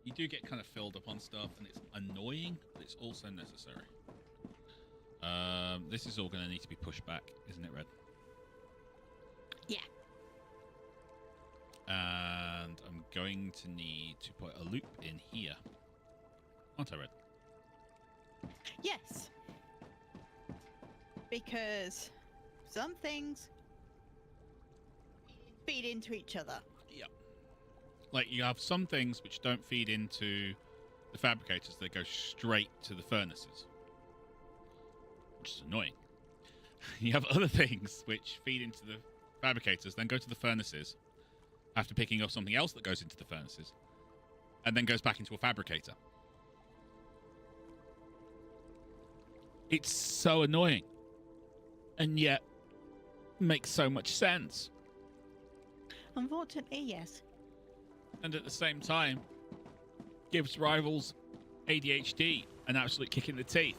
You do get kind of filled up on stuff, and it's annoying, but it's also necessary. This is all going to need to be pushed back, isn't it, Red? Yeah. And I'm going to need to put a loop in here. Aren't I, Red? Yes. Because some things feed into each other. Yeah. Like, you have some things which don't feed into the fabricators. They go straight to the furnaces, which is annoying. You have other things which feed into the fabricators, then go to the furnaces after picking up something else that goes into the furnaces, and then goes back into a fabricator. It's so annoying, and yet makes so much sense. Unfortunately, yes. And at the same time, gives rivals ADHD an absolute kick in the teeth.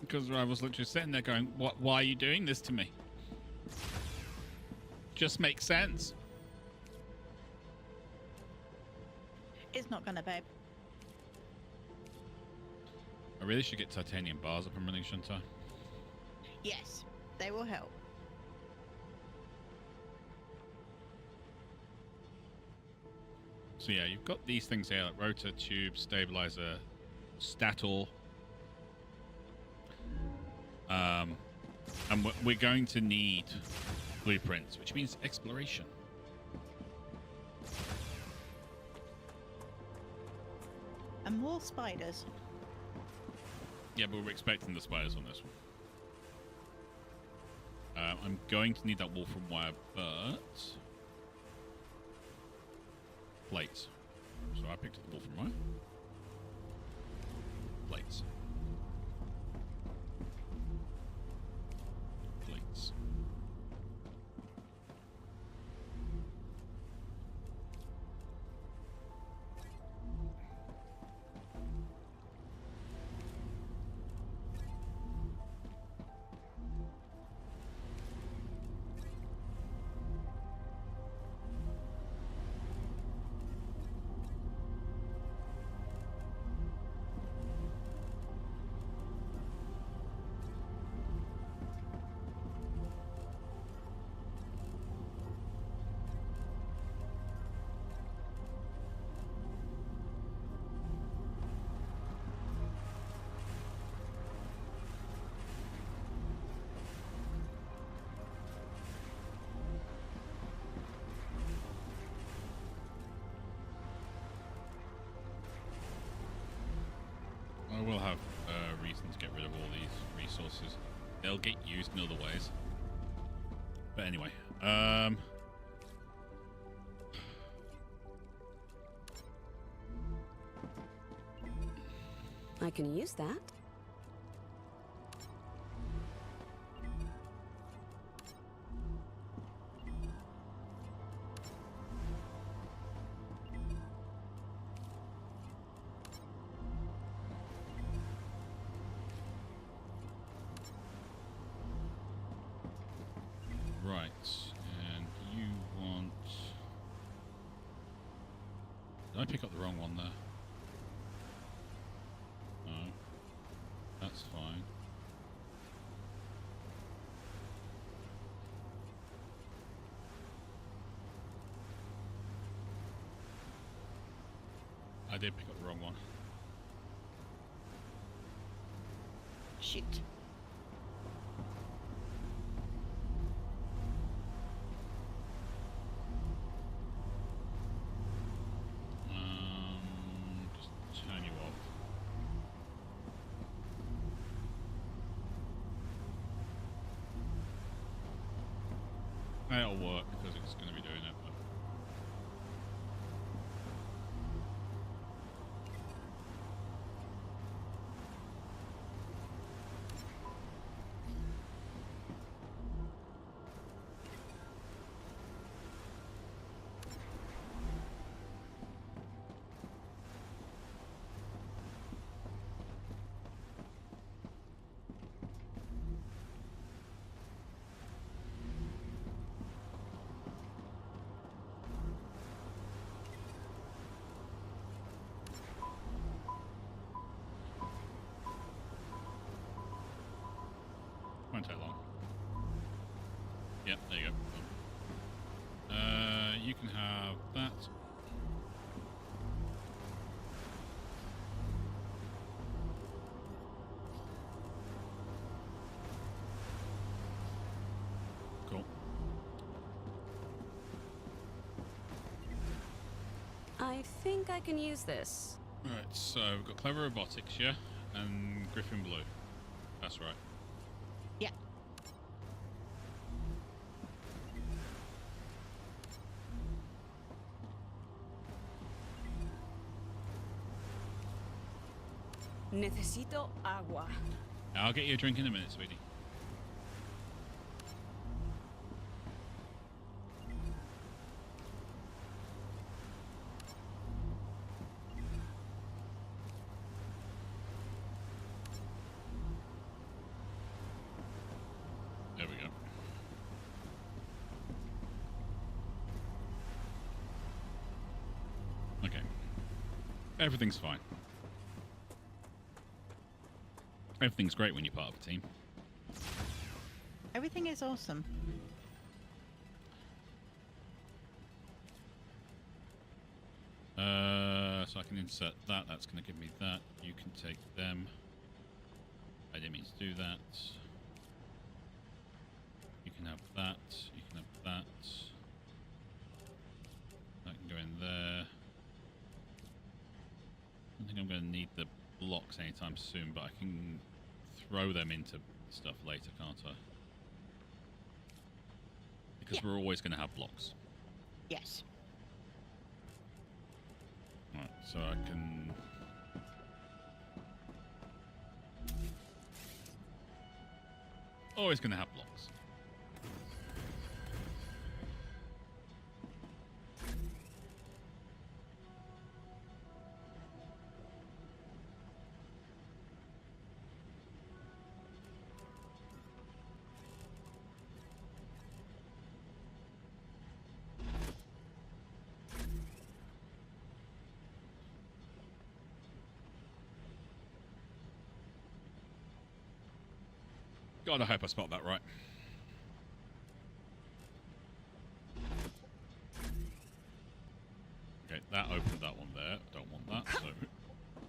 Because I was literally sitting there going, "What? Why are you doing this to me? Just makes sense." It's not gonna, babe. I really should get titanium bars up and running, shouldn't I? Yes, they will help. So yeah, you've got these things here, like rotor, tube, stabilizer, stator. And we're going to need blueprints, which means exploration. And more spiders. Yeah, but we're expecting the spiders on this one. I'm going to need that wolfram wire, but... plates. So I picked up the wolfram wire. Plates. Plates. I will have reason to get rid of all these resources. They'll get used in other ways. But anyway, I can use that. right. And you want... Did I pick up the wrong one there? No. That's fine. I did pick up the wrong one. Shoot. Just turn you off. That'll work because it's going to be doing it. But won't take long. Yep, there you go. You can have that. Cool. I think I can use this. Right, so we've got Clever Robotics, yeah? And Griffin Blue. That's right. Yeah. Necesito agua. I'll get you a drink in a minute, sweetie. There we go. Okay. Everything's fine. Everything's great when you're part of a team. Everything is awesome. So I can insert that. That's going to give me that. You can take them. I didn't mean to do that. You can have that. You can have that. That can go in there. I don't think I'm going to need the blocks anytime soon, but I can throw them into stuff later, can't I? Because we're always going to have blocks. Yes. Right, so I can always going to have blocks. God, I hope I spelled that right. Okay, that opened that one there. Don't want that, so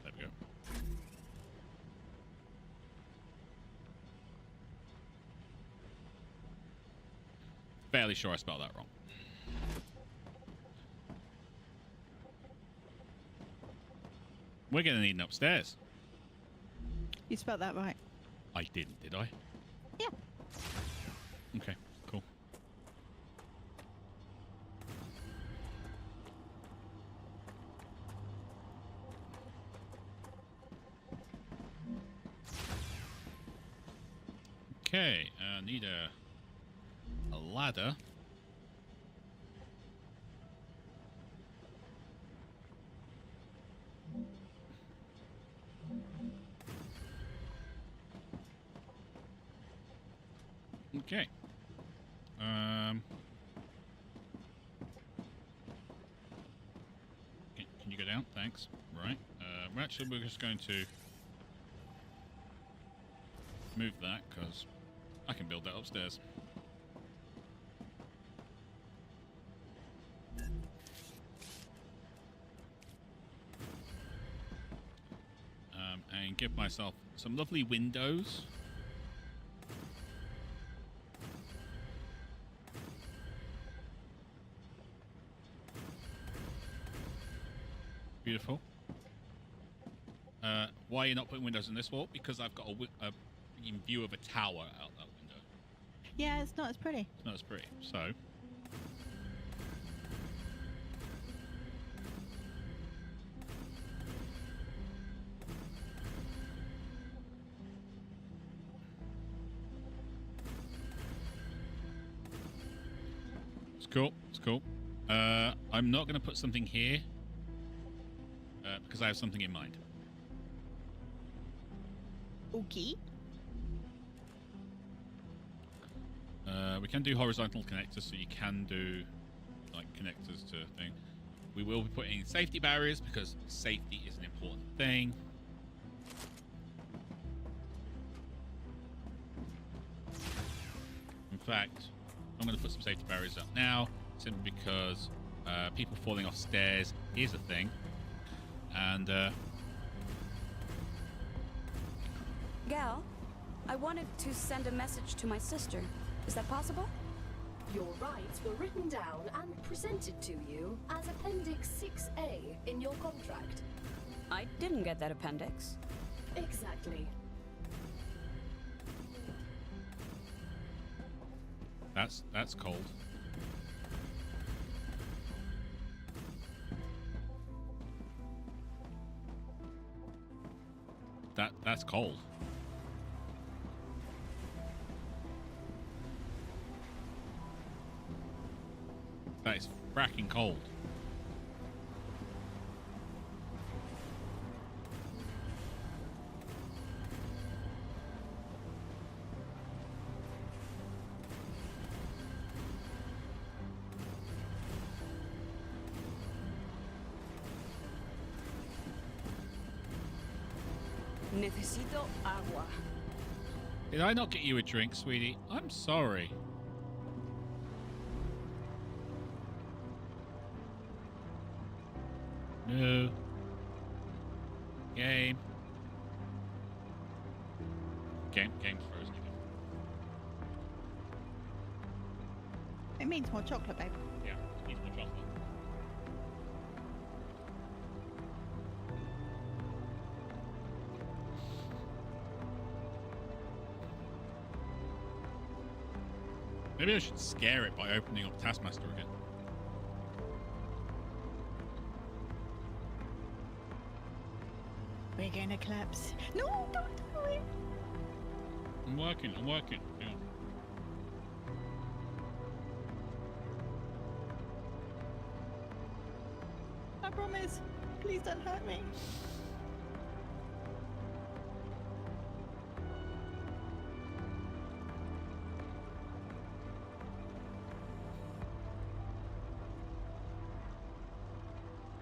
there we go. Fairly sure I spelled that wrong. We're getting eaten upstairs. You spelled that right. I didn't, did I? Yeah. Okay, cool. Okay, need a ladder. Okay. Can you go down? Thanks. Right. Actually, we're just going to move that because I can build that upstairs. And give myself some lovely windows. Beautiful. Why are you not putting windows in this wall? Because I've got a view of a tower out that window. Yeah, it's not as pretty. It's not as pretty. So. It's cool. It's cool. I'm not going to put something here. Because I have something in mind. Okay. We can do horizontal connectors, so you can do like connectors to thing. We will be putting in safety barriers because safety is an important thing. In fact, I'm going to put some safety barriers up now, simply because people falling off stairs is a thing. And Gal, I wanted to send a message to my sister. Is that possible? Your rights were written down and presented to you as Appendix 6A in your contract. I didn't get that appendix. Exactly. that's cold. That's cold. That is fracking cold. Necesito agua. Did I not get you a drink, sweetie? I'm sorry. No. Game's frozen again. It means more chocolate, babe. Yeah, it needs more chocolate. Maybe I should scare it by opening up Taskmaster again. We're gonna collapse. No, don't do it. I'm working. Yeah. I promise. Please don't hurt me.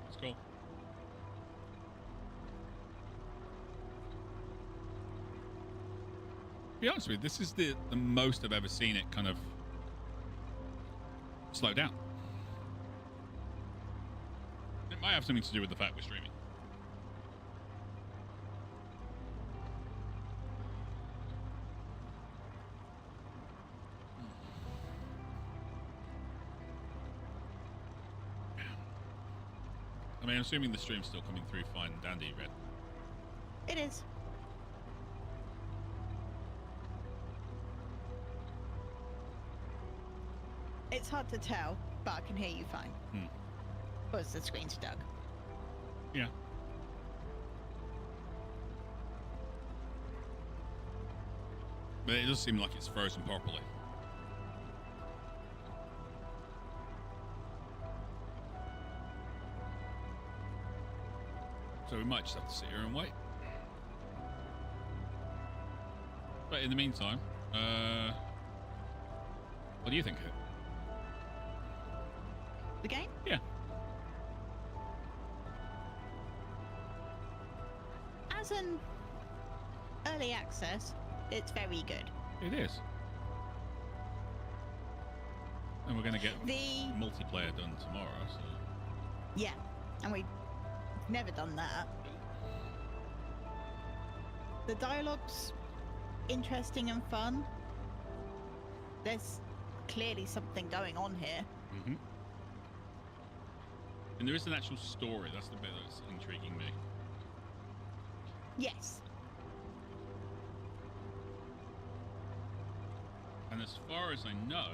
Let's go. To be honest with you, this is the most I've ever seen it kind of slow down. It might have something to do with the fact we're streaming. I mean, I'm assuming the stream's still coming through fine and dandy, Red. It is. It's hard to tell, but I can hear you fine. Was the screen stuck? Yeah. But it does seem like it's frozen properly. So we might just have to sit here and wait. But in the meantime, what do you think of it? The game? Yeah. As an early access, it's very good. It is. And we're going to get The multiplayer done tomorrow, so... yeah, and we've never done that. The dialogue's interesting and fun. There's clearly something going on here. Mm-hmm. And there is an actual story. That's the bit that's intriguing me. Yes. And as far as I know,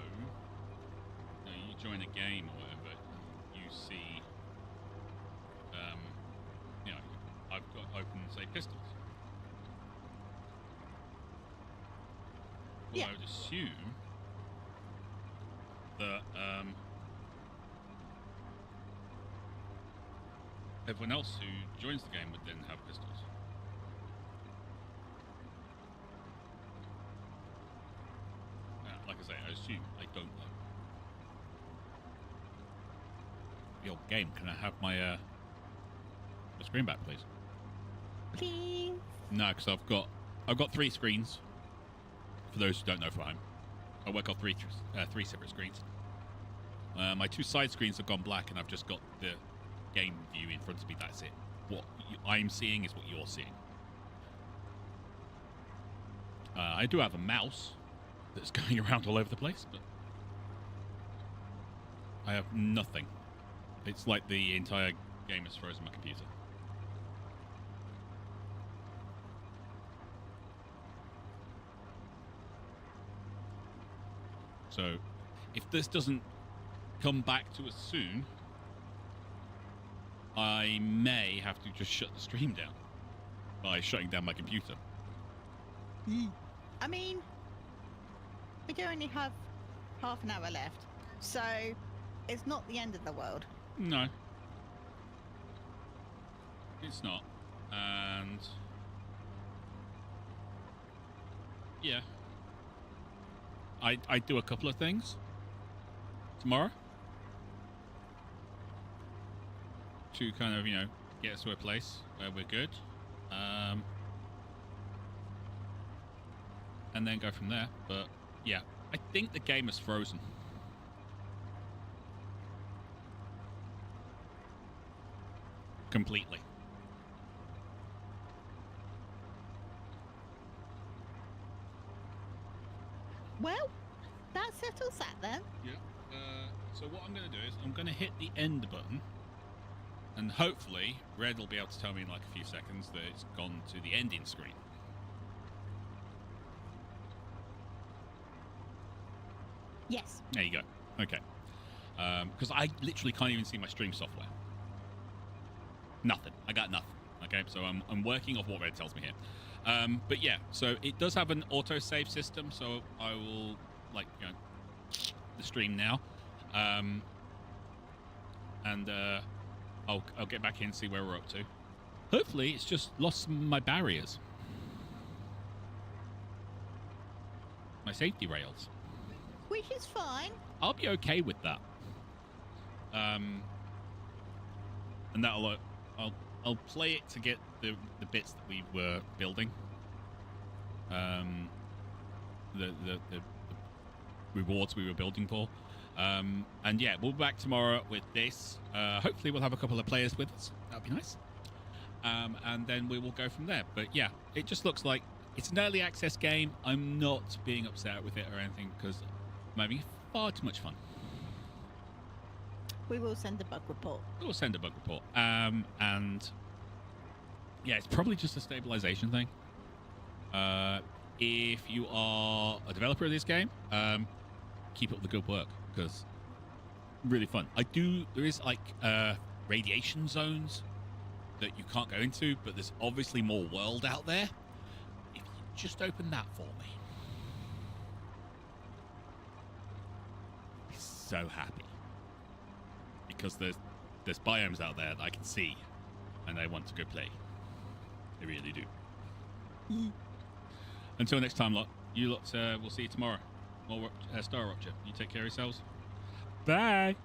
you join a game or whatever, you see, I've got open, say, pistols. Well, Yeah. I would assume that everyone else who joins the game would then have pistols. Like I say, I assume. I don't know. Your game, can I have my the screen back, please? Please. No, because I've got 3 screens. For those who don't know from home, I work on three separate screens. My 2 side screens have gone black, and I've just got the game view in front of me. That's it. What I'm seeing is what you're seeing. I do have a mouse that's going around all over the place, but I have nothing. It's like the entire game is frozen my computer. So, if this doesn't come back to us soon, I may have to just shut the stream down by shutting down my computer. I mean, we do only have half an hour left, so it's not the end of the world. No. It's not. And... yeah. I do a couple of things tomorrow to kind of, get us to a place where we're good. And then go from there. But, yeah, I think the game is frozen. Completely. Well, that settles that then. Yeah. So what I'm going to do is I'm going to hit the end button, and hopefully Red will be able to tell me in like a few seconds that it's gone to the ending screen. Yes. There you go. Okay. Because I literally can't even see my stream software. Nothing. I got nothing. Okay, so I'm working off what Red tells me here. But yeah, so it does have an auto save system, so I will the stream now, and I'll get back in and see where we're up to. Hopefully, it's just lost some of my barriers, my safety rails. Which is fine. I'll be okay with that. And that'll I'll play it to get the bits that we were building. The rewards we were building for. And yeah, we'll be back tomorrow with this. Hopefully we'll have a couple of players with us. That'd be nice. And then we will go from there. But yeah, it just looks like it's an early access game. I'm not being upset with it or anything because I'm having far too much fun. We will send a bug report. We'll send a bug report. And yeah, it's probably just a stabilization thing. If you are a developer of this game, keep up the good work because really fun. There is like radiation zones that you can't go into, but there's obviously more world out there. If you just open that for me, I'd be so happy because there's biomes out there that I can see and I want to go play. I really do. Until next time, lot. You lot, we'll see you tomorrow. More Star Rupture. You take care of yourselves. Bye.